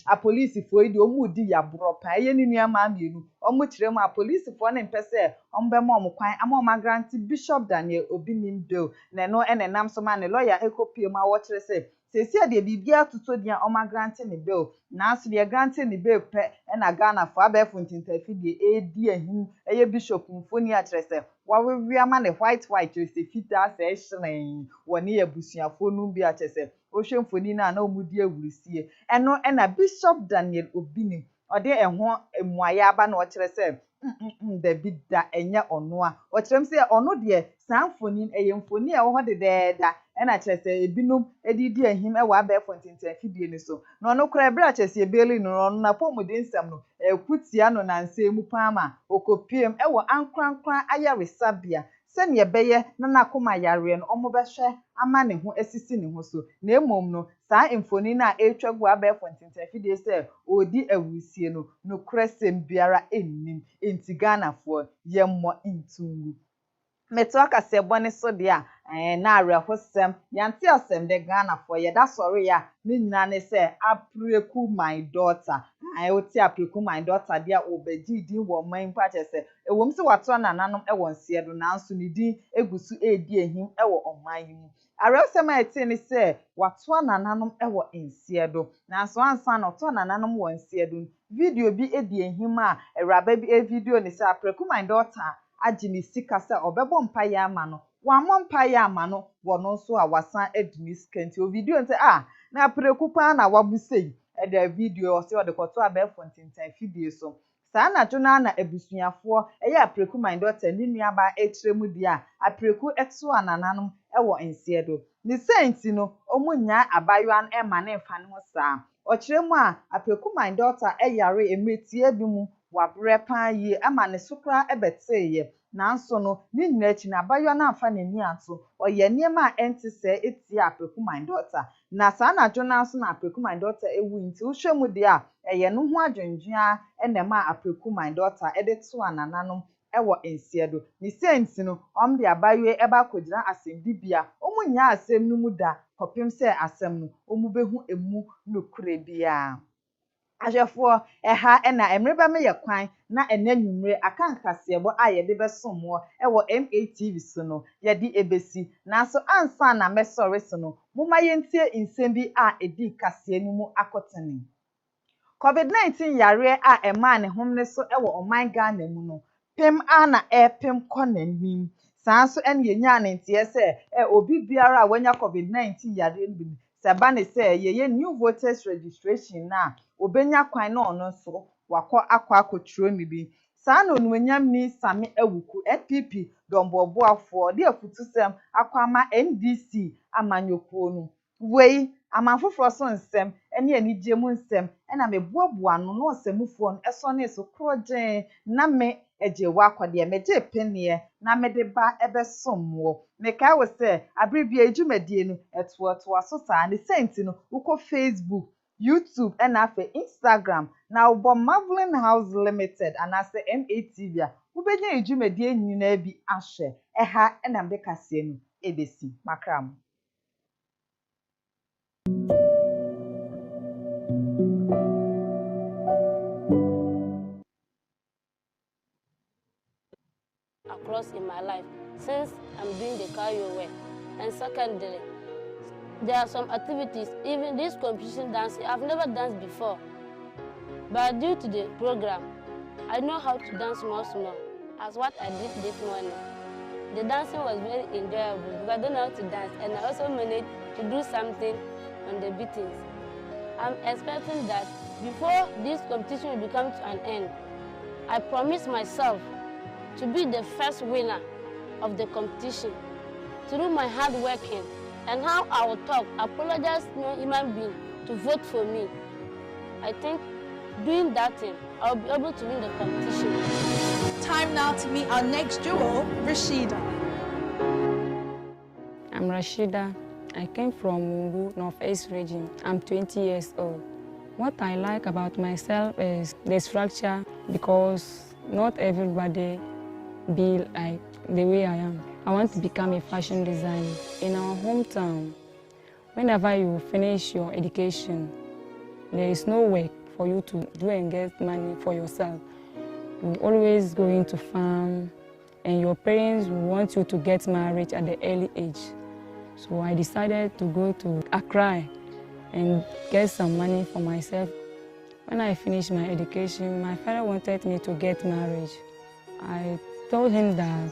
a police fo idi omudi ya bropa ye ni nuama amienu omu kire mu a police fo ne mpese ombema omkwan ama grant Bishop Daniel Obinim bill na no enenam so ma ne lawyer ekopie ma wo kire se sesi ade bibia tutodian oma grant ne bill na so de grant ne bill pe na Ghana fo abefo ntintafidie edi ahim eye Bishop mfoni a kire se wawe ama ne white se fita se ehyen woni abusuafo nu bi a kire se ohwe mfoni na omudi awurisie eno na Bishop Daniel Obinim ode ehho emuaya aba na o kire se the bidda enye ono a o kire se ono de sanfoni eye mfoni e wo ho de da na kire se ebinum edidi ahim e wa ba fontintan fidie ni so no no kura bra kire se ebeli no na pomuden nsam no ekutia no na nsemu pama okopiem e wo ankrankran ayaresabia sen ye beye na nakoma yare no omo behwe ama ne ho asisi ne ho so na emom no saa emfoni na etwagu aba fontintan fidie se odi awusie no no kresem biara ennim enti Ghana fo yemmo intungu meto akase bone so de a na arehosem yante asem de Ghana for ye da sorry ya ni nyina ne se apreku my daughter oti apreku my daughter de a obeji din wo man pa chese ewom se wato nananom e wonse do nanso ni din egusu edi ehim e wo oman mu arehosem eti ni se wato nananom e wo ensie do nanso ansa na wato nananom wo ensie do video bi edi ehim a ewraba bi video ni se apreku my daughter agini sika se obebo mpaye ama no wa mo mpaye ama no wono so a wasan adini sika nti o video nti na apreku pa na wabusei e video o se o de koto abefo ntintan fidie so saa na jona na ebusuafo eye apreku my daughter ni nuaba etremu dia apreku exo anananom e wo ensie do ni senti no omunya abaywan e ma na mfa ne ho saa o kiremu a apreku my daughter e yare emetie bi mu wabre pan yi ama ne sokra ebeteye nanso no ni nyina chi na bayo na afa n'ani ato oye niema enti se etie apreku my daughter na saa na jona so na apreku my daughter ewu nti wo hwemu de a eye no ho adwendwea enema apreku my daughter edeto anananom ewo ensiedo ni sensi no de abayo eba kogira asembibia omunya asem no mu da kopim se asem no omubehu emu nokure bia Ajefo eha na emreba me ye kwan na enanwumre akankasebo ayede besomo ewo MATV so no yedi ebesi nanso ansa na mesore so no muma yentie insembi a edi kase no mu akotene COVID-19 yare a ema ne homne so ewo oman Ghana mu no pem na pem konanim sanso ene yenya ne ntie se obi biara wanya COVID-19 yare bi sabane se ye new voters registration na obenya kwan na ono so wakọ akotro ni bi saa na onwanyam ni same awuku FPP domboboafo de afutusem akwama NDC amanyokuo no wei amanfoforo so nsem ene anigemu nsem ena meboaboa no no osemufo no eso ne so krogen na me ejewa akwade meje penie na mede ba ebesomwo meka wo se abribia ejumedie no eto aso saa ne senti no uko Facebook YouTube and afe Instagram na ubo Marvelin House Limited and ase MATV a ubenya ejumedie nyina bi ahwe eha na mbe kase no ebesi makram across in my life since I'm doing the cardio work. And secondly, there are some activities, even this competition dancing, I've never danced before. But due to the program, I know how to dance small, as what I did this morning. The dancing was very enjoyable because I don't know how to dance, and I also managed to do something on the beatings. I'm expecting that before this competition will come to an end, I promise myself to be the first winner of the competition, through my hard working and how I will talk, apologize to no human being to vote for me. I think doing that thing, I'll be able to win the competition. Time now to meet our next duo, Rashida. I'm Rashida. I came from Mungu, Northeast region. I'm 20 years old. What I like about myself is the structure, because not everybody be like the way I am. I want to become a fashion designer. In our hometown, whenever you finish your education, there is no work for you to do and get money for yourself. You always go into farm, and your parents want you to get married at the early age. So I decided to go to Accra and get some money for myself. When I finished my education, my father wanted me to get married. I told him that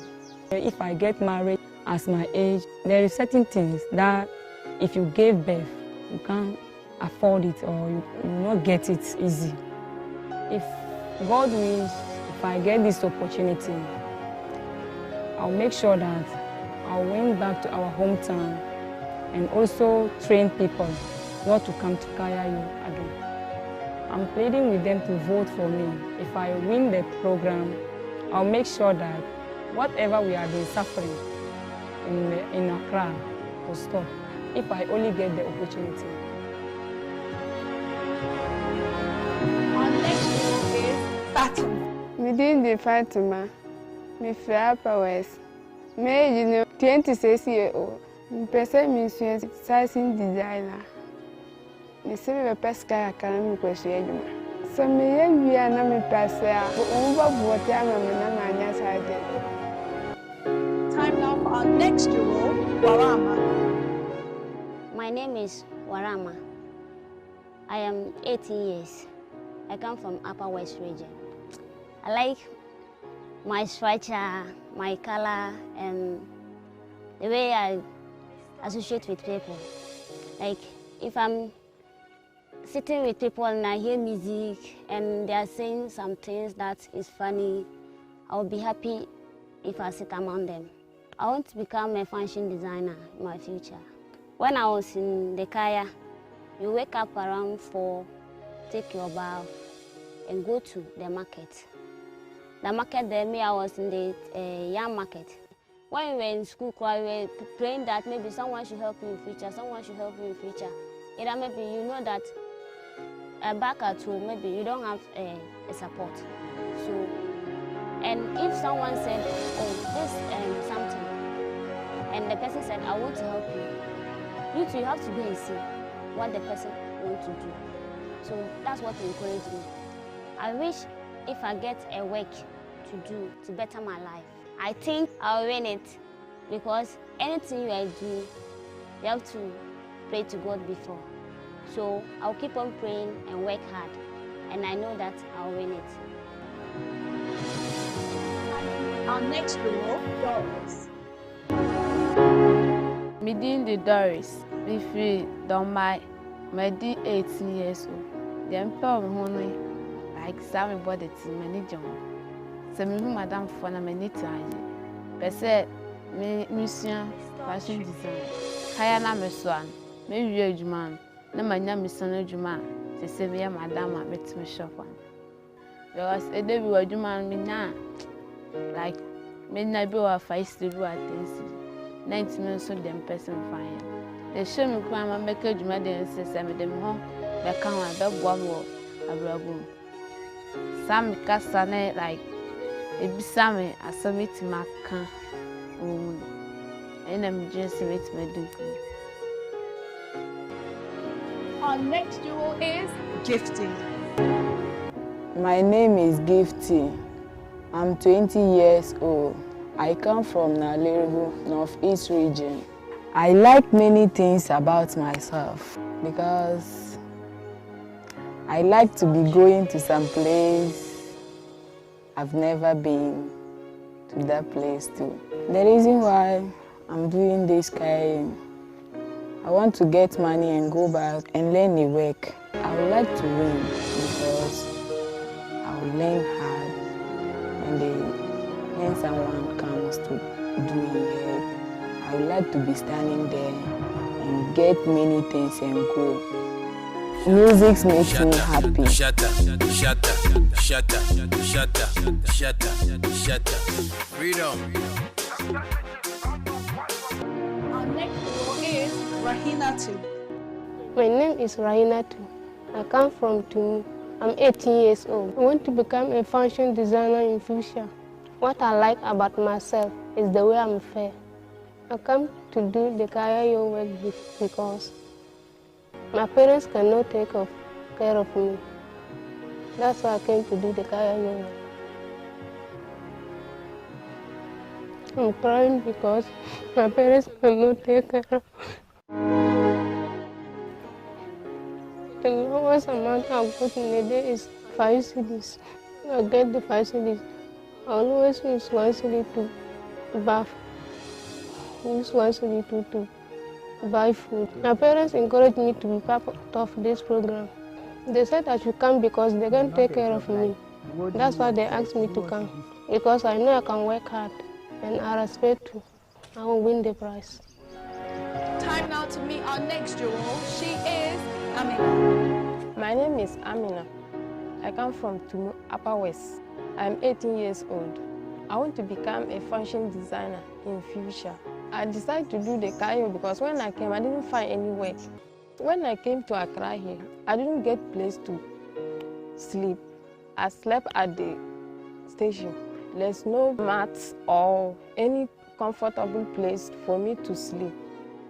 if I get married as my age, there are certain things that if you gave birth, you can't afford it or you will not get it easy. If God wills, if I get this opportunity, I'll make sure that I'll went back to our hometown and also train people not to come to Kayayu again. I'm pleading with them to vote for me. If I win the program, I'll make sure that whatever we have been suffering in Accra will stop if I only get the opportunity. Our next duo is Fatima. Within the Fatima, my fair powers, Me 26 years old. Person me sizing designer. Me say me pesca academy question. So me we are na me pesa. Over what I am na manya side. Time now for our next duo, Warama. My name is Warama. I am 18 years. I come from Upper West region. I like my structure, my color, and the way I associate with people. Like if I'm sitting with people and I hear music and they are saying some things that is funny, I'll be happy if I sit among them. I want to become a fashion designer in my future. When I was in the Kaya, you wake up around 4, take your bath, and go to the market. The market there, I was in the young market. When we were in school, we were praying that maybe someone should help you in future, someone should help you in future. Either maybe you know that back at home, maybe you don't have a support. So, and if someone said, oh, this something, and the person said, I want to help you, you too, you have to go and see what the person wants to do. So that's what encouraged me. I wish if I get a work to do to better my life, I think I'll win it, because anything you do, you have to pray to God before. So I'll keep on praying and work hard, and I know that I'll win it. Our next duo, Doris. Me the Doris, me free don't my 18 years old. The emperor honey like some body to manager. So me madam for na many times. But said me mission fashion design. Kaya na me swan, me wiye man. Na manya me son adwuma. Se se me madam a betime shop am. Because e dey be adwuma me na like me na be wa 5 to do attention. 90 minutes so them person fine. They show me crime make adwuma dey say me dem ho be kan wa be boa mo abrabum. Sam kasa na like e bi sam asomiti maka and I'm just with my do. Our next duo is Gifty. My name is Gifty. I'm 20 years old. I come from Nalerebu, Northeast region. I like many things about myself because I like to be going to some place I've never been to that place too. The reason why I'm doing this kind, I want to get money and go back and learn the work. I would like to win because I will learn hard and when someone comes to do it, I would like to be standing there and get many things and go. Music makes me happy. Shut up. Freedom. Our next duo is Rahinatu. My name is Rahinatu. I come from Tumu. I'm 18 years old. I want to become a fashion designer in future. What I like about myself is the way I'm fair. I come to do the career work because my parents cannot take care of me. That's why I came to do the career work. I'm crying because my parents cannot take care of me. The lowest amount I've got in a day is 5 CDs. I get the 5 CDs. I always use 1 CD to bath. Use 1 CD to buy food. My parents encouraged me to be part of this program. They said I should come because they can take care of me. That's why they asked me to come. Because I know I can work hard and I respect you. I will win the prize. Time now to meet our next duo. She is Amina. My name is Amina. I come from Tumu, Upper West. I'm 18 years old. I want to become a fashion designer in future. I decided to do the career because when I came, I didn't find any work. When I came to Accra here, I didn't get a place to sleep. I slept at the station. There's no mats or any comfortable place for me to sleep.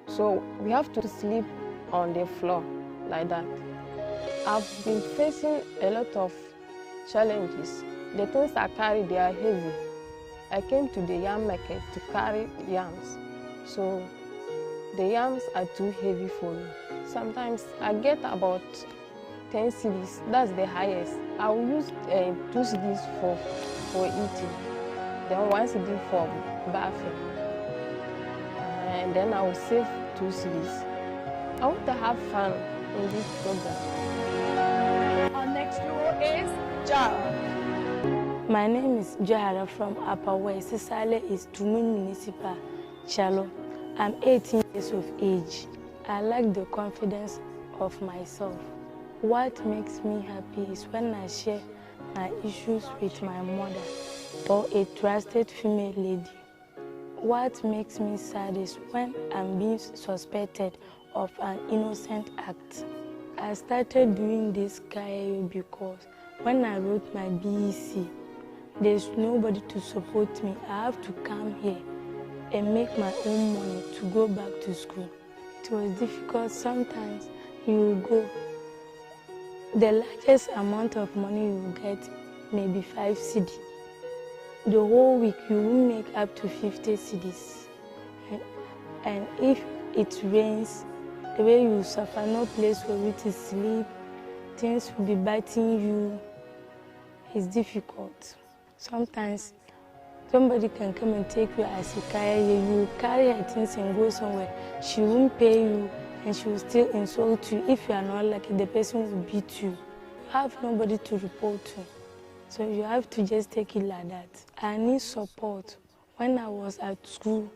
So we have to sleep on the floor like that. I've been facing a lot of challenges. The things I carry, they are heavy. I came to the yam market to carry yams. So the yams are too heavy for me. Sometimes I get about 10 cedis, that's the highest. I will use 2 cedis for eating, then 1 cedi for bathing. And then I will save 2 cedis. I want to have fun in this program. Our next duo is Jara. My name is Jara from Upper West. Sisale is Tumun Municipal, Chalo. I'm 18 years of age. I like the confidence of myself. What makes me happy is when I share my issues with my mother or a trusted female lady. What makes me sad is when I'm being suspected of an innocent act. I started doing this KIO because when I wrote my BEC, there's nobody to support me. I have to come here and make my own money to go back to school. It was difficult. Sometimes you go, the largest amount of money you get maybe 5 cedi. The whole week you will make up to 50 cedis. And if it rains, the way you suffer, no place for you to sleep, things will be biting you. It's difficult. Sometimes somebody can come and take you as a carrier. You carry her things and go somewhere. She won't pay you and she will still insult you. If you are not lucky, the person will beat you. You have nobody to report to. So you have to just take it like that. I need support. When I was at school,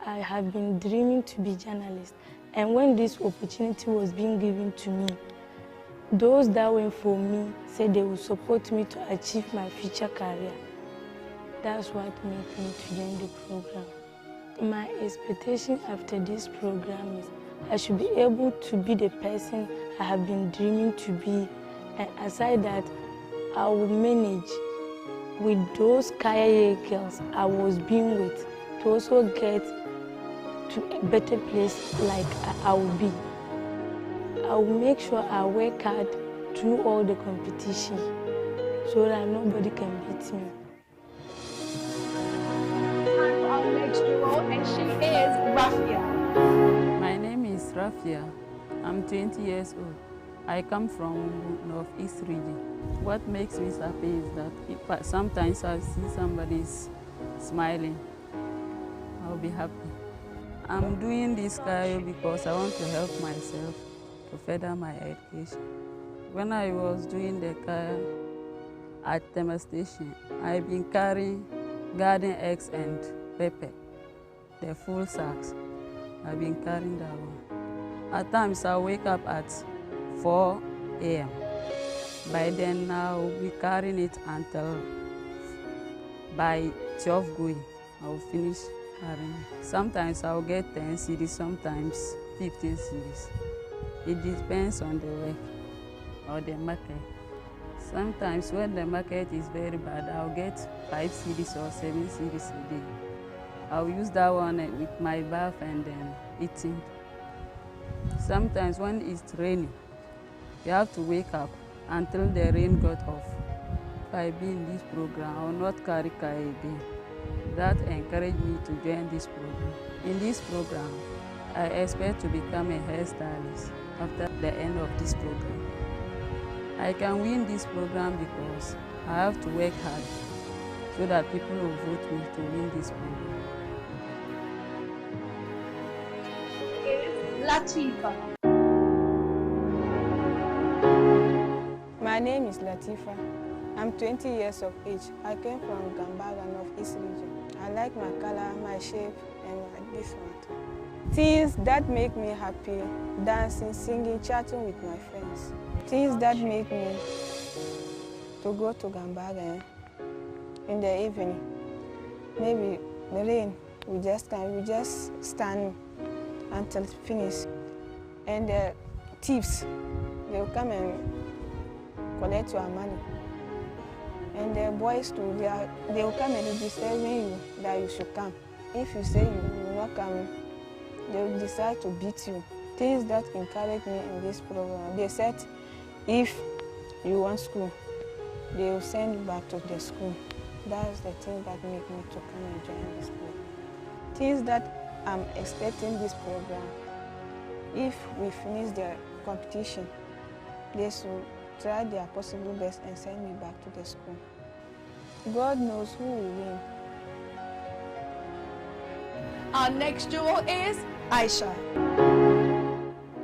I have been dreaming to be a journalist. And when this opportunity was being given to me, those that went for me said they will support me to achieve my future career. That's what made me to join the program. My expectation after this program is I should be able to be the person I have been dreaming to be. And aside that, I will manage with those KIA girls I was being with to also get to a better place like I will be. I will make sure I work hard through all the competition so that nobody can beat me. And our next duo, and she is Rafia. My name is Rafia. I'm 20 years old. I come from Northeast region. What makes me happy is that if sometimes I see somebody smiling, I'll be happy. I'm doing this KIO because I want to help myself to further my education. When I was doing the KIO at Tema Station, I've been carrying garden eggs and pepper, the full sacks. I've been carrying that one. At times I wake up at 4 a.m. By then I'll be carrying it until by 12 going, I'll finish carrying it. Sometimes I'll get 10 cedis, sometimes 15 cedis. It depends on the work or the market. Sometimes when the market is very bad, I'll get 5 cedis or 7 cedis a day. I'll use that one with my bath and then eating. Sometimes when it's raining, you have to wake up until the rain got off. If I be in this program, I will not carry KIO again. That encouraged me to join this program. In this program, I expect to become a hairstylist after the end of this program. I can win this program because I have to work hard so that people will vote me to win this program. Latifa. My name is Latifa. I'm 20 years of age. I came from Gambaga, Northeast region. I like my color, my shape, and this one too. Things that make me happy: dancing, singing, chatting with my friends. Things that make me to go to Gambaga in the evening. Maybe the rain, we just stand until it's finished. And the thieves, they'll come and collect your money. And the boys too, they'll come and be disturbing you that you should come. If you say you will not come, they will decide to beat you. Things that encourage me in this program, they said if you want school, they will send you back to the school. That's the thing that make me to come and join this program. Things that I'm expecting this program, if we finish the competition, they should try their possible best and send me back to the school. God knows who will win. Our next jewel is Aisha.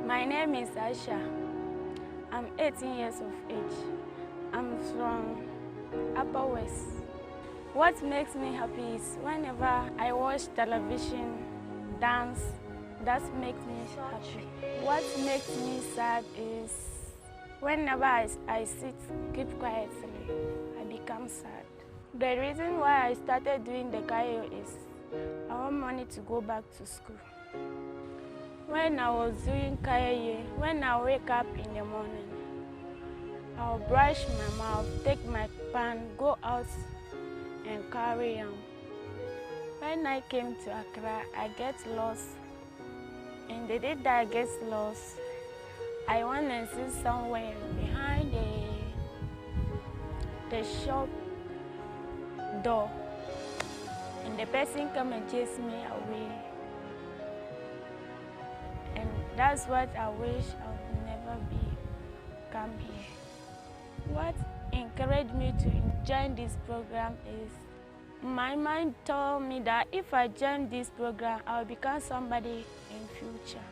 My name is Aisha. I'm 18 years of age. I'm from Upper West. What makes me happy is whenever I watch television, dance, that makes me happy. What makes me sad is whenever I sit, keep quietly, I become sad. The reason why I started doing the Kayo is I want money to go back to school. When I was doing Kayo, when I wake up in the morning, I'll brush my mouth, take my pan, go out and carry on. When I came to Accra, I get lost. And the day that I get lost, I went and sit somewhere behind the shop door. And the person come and chase me away. And that's what I wish I would never come here. What encouraged me to join this program is my mind told me that if I join this program, I'll become somebody in future.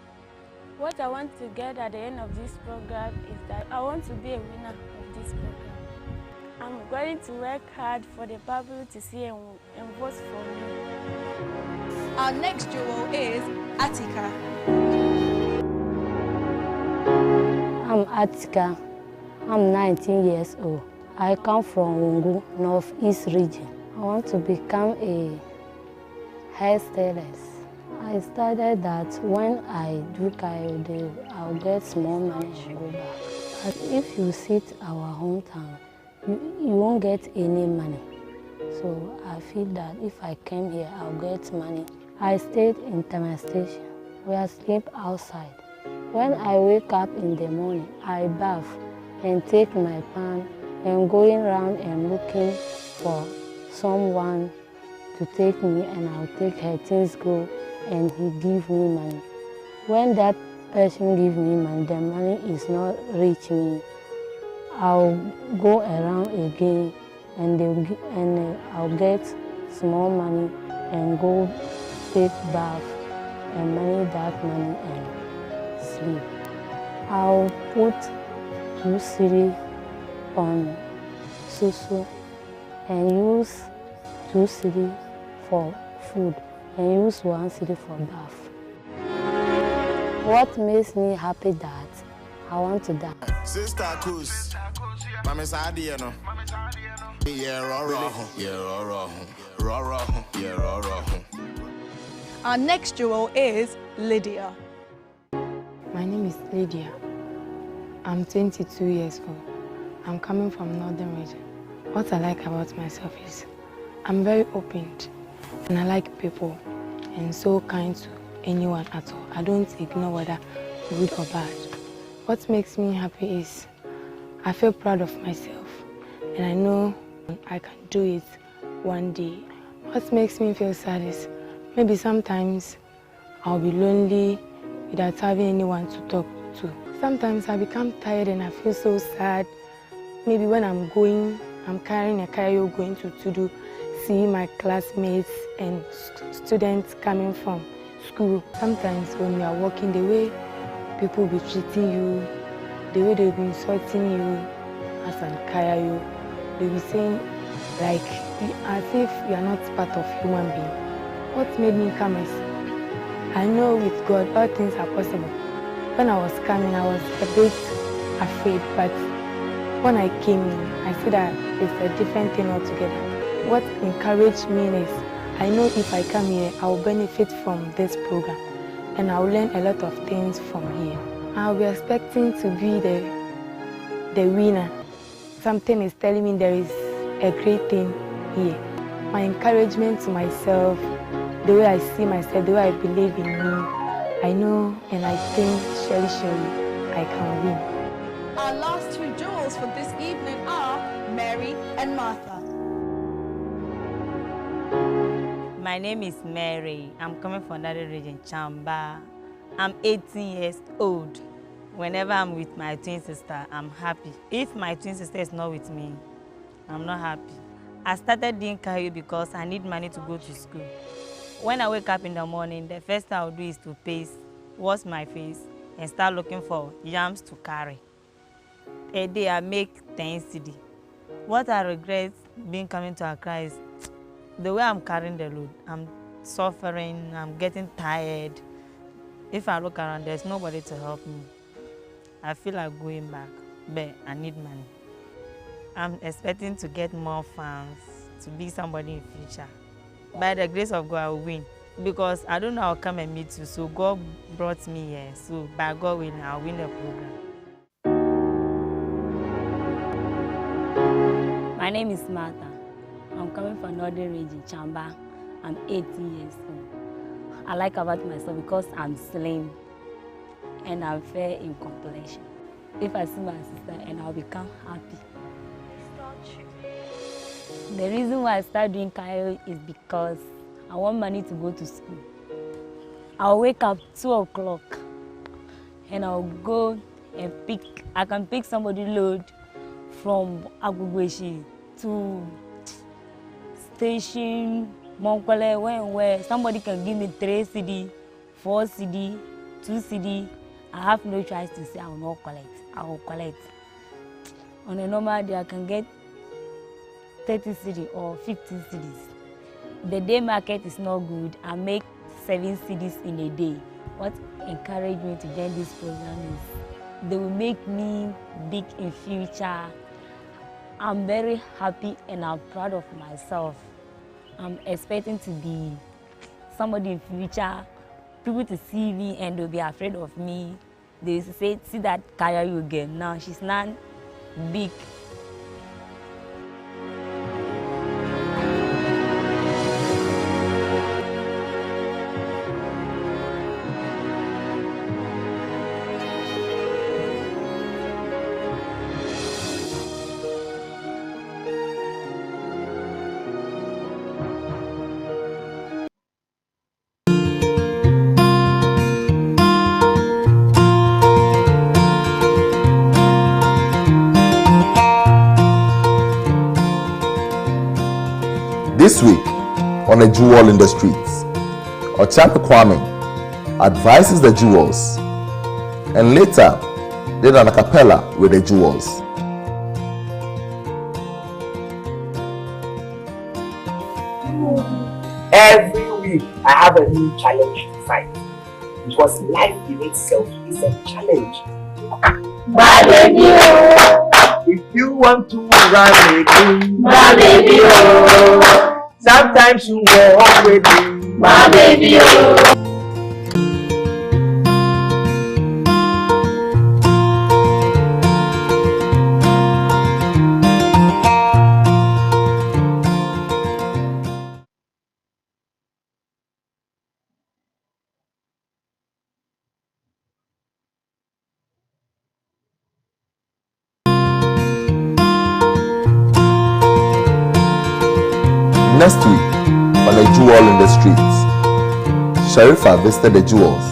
What I want to get at the end of this program is that I want to be a winner of this program. I'm going to work hard for the public to see and vote for me. Our next jewel is Atika. I'm Atika. I'm 19 years old. I come from Wungu, Northeast region. I want to become a hairstylist. I started that when I do Kayo, I'll get small money and go back. But if you sit our hometown, you won't get any money. So I feel that if I came here, I'll get money. I stayed in Tama Station. We are sleep outside. When I wake up in the morning, I bath and take my pan and going around and looking for someone to take me, and I'll take her, things go, and he give me money. When that person give me money, the money is not reach me, I'll go around again and I'll get small money and go take bath and manage that money and sleep. I'll put 2 cedi on susu and use 2 cedi for food and use 1 cedi for bath. What makes me happy that I want to dance. Sister Kus, Mama Sadia no. Our next jewel is Lydia. My name is Lydia. I'm 22 years old. I'm coming from Northern region. What I like about myself is I'm very open and I like people and so kind to anyone at all. I don't ignore whether good or bad. What makes me happy is I feel proud of myself and I know I can do it one day. What makes me feel sad is maybe sometimes I'll be lonely without having anyone to talk to. Sometimes I become tired and I feel so sad. Maybe when I'm carrying a Kayo going to Tudu, see my classmates and students coming from school. Sometimes when you are walking, the way people will be treating you, the way they will be insulting you as an Kayo, they will be saying like as if you are not part of human being. What made me come is I know with God all things are possible. When I was coming, I was a bit afraid, but when I came in, I see that it's a different thing altogether. What encouraged me is I know if I come here, I will benefit from this program and I will learn a lot of things from here. I'll be expecting to be the winner. Something is telling me there is a great thing here. My encouragement to myself the way I see myself, the way I believe in me, I know and I think surely I can win. Our last two jewels for this evening are Mary and Martha. My name is Mary. I'm coming from another region, Chamba. I'm 18 years old. Whenever I'm with my twin sister, I'm happy. If my twin sister is not with me, I'm not happy. I started doing cardio because I need money to go to school. When I wake up in the morning, the first thing I'll do is to wash my face, and start looking for yams to carry. A day I make 10 cedi. What I regret being coming to Accra is the way I'm carrying the load. I'm suffering, I'm getting tired. If I look around, there's nobody to help me. I feel like going back, but I need money. I'm expecting to get more fans, to be somebody in the future. By the grace of God, I will win. Because I don't know I'll come and meet you, so God brought me here. So by God willing, I'll win the program. My name is Martha. I'm coming from Northern Region, Chamba. I'm 18 years old. I like about myself because I'm slim and I'm fair in complexion. If I see my sister, and I'll become happy. The reason why I started doing cardio is because I want money to go to school. I'll wake up 2 o'clock and I'll go and I can pick somebody load from Agugweshi to station Monkwale, where somebody can give me 3 cedi, 4 cedi, 2 cedi. I have no choice to say I will not collect. I will collect. On a normal day, I can get 30 cedi or 50 cedis. The day market is not good. I make 7 cedis in a day. What encouraged me to join this program is they will make me big in future. I'm very happy and I'm proud of myself. I'm expecting to be somebody in future. People to see me and they'll be afraid of me. They say, see that Kaya you again. Now she's not big. This week on A Jewel in the Streets, Ochakwe Kwame advises the jewels and later did an a cappella with the jewels. Every week I have a new challenge to fight because life in itself is a challenge. My baby, oh. If you want to run with me, my baby, oh. Sometimes you walk with me, my baby, oh. Next week on A Jewel in the Streets, Sharifa visited the jewels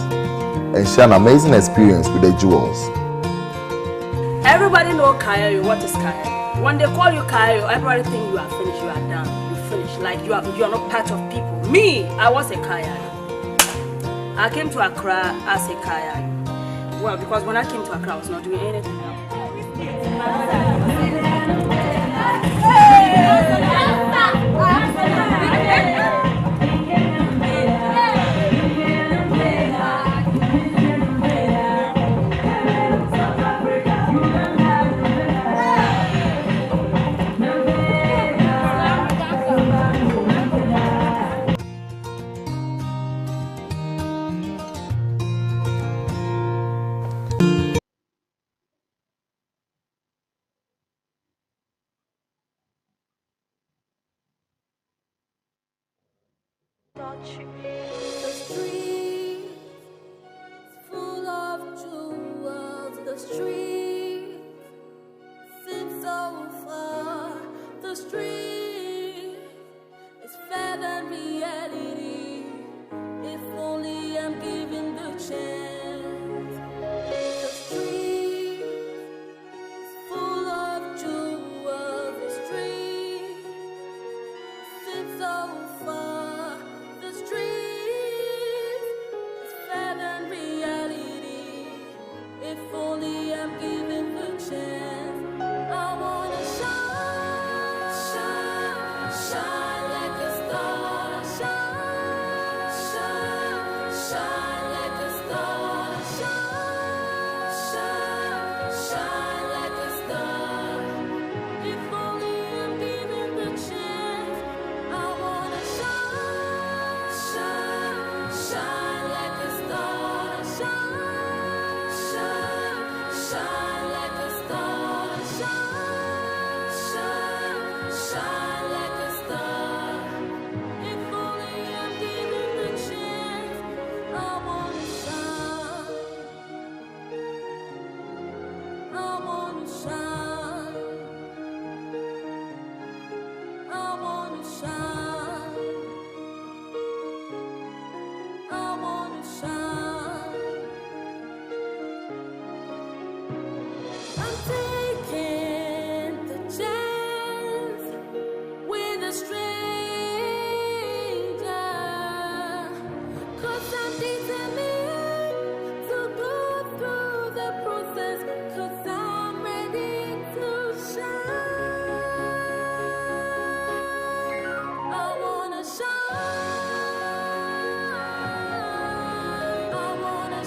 and shared an amazing experience with the jewels. Everybody know Kaya, what is Kaya? When they call you Kaya, everybody think you are finished, you are done, you finished, like you are not part of people. Me, I was a Kaya. I came to Accra as a Kaya. Well, because when I came to Accra, I was not doing anything. The streets full of jewels. The streets seem so far. The street is far than reality. If only I'm given the chance. The street is full of jewels. The street seems so far. The street is far than reality. If only I'm given the chance. I wanna shine, shine, shine like a star. Shine, shine, shine like a star. Shine, shine, shine like a star. If only I'm given the chance. I wanna shine, shine, shine like a star. Shine, shine, shine like a star. Shine, shine, shine like a star. If only I'm given the chance. I wanna shine. I wanna shine. I wanna shine. I wanna shine. I'm taking the chance with a stranger, 'cause I'm determined to go through the process, 'cause I'm ready to shine. I wanna shine. I wanna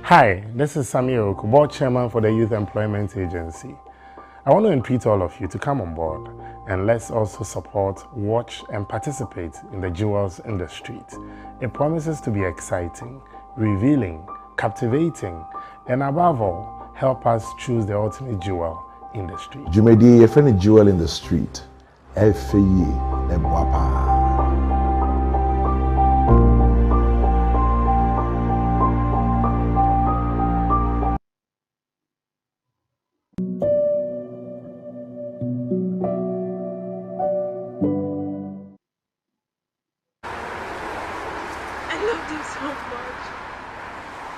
Hi, this is Samuel Kubo, Chairman for the Youth Employment Agency. I want to entreat all of you to come on board and let's also support, watch and participate in the jewels in the street. It promises to be exciting, revealing, captivating and above all, help us choose the ultimate jewel in the street. Jumedi, your friend jewel in the street. Efeye, Nebwapa.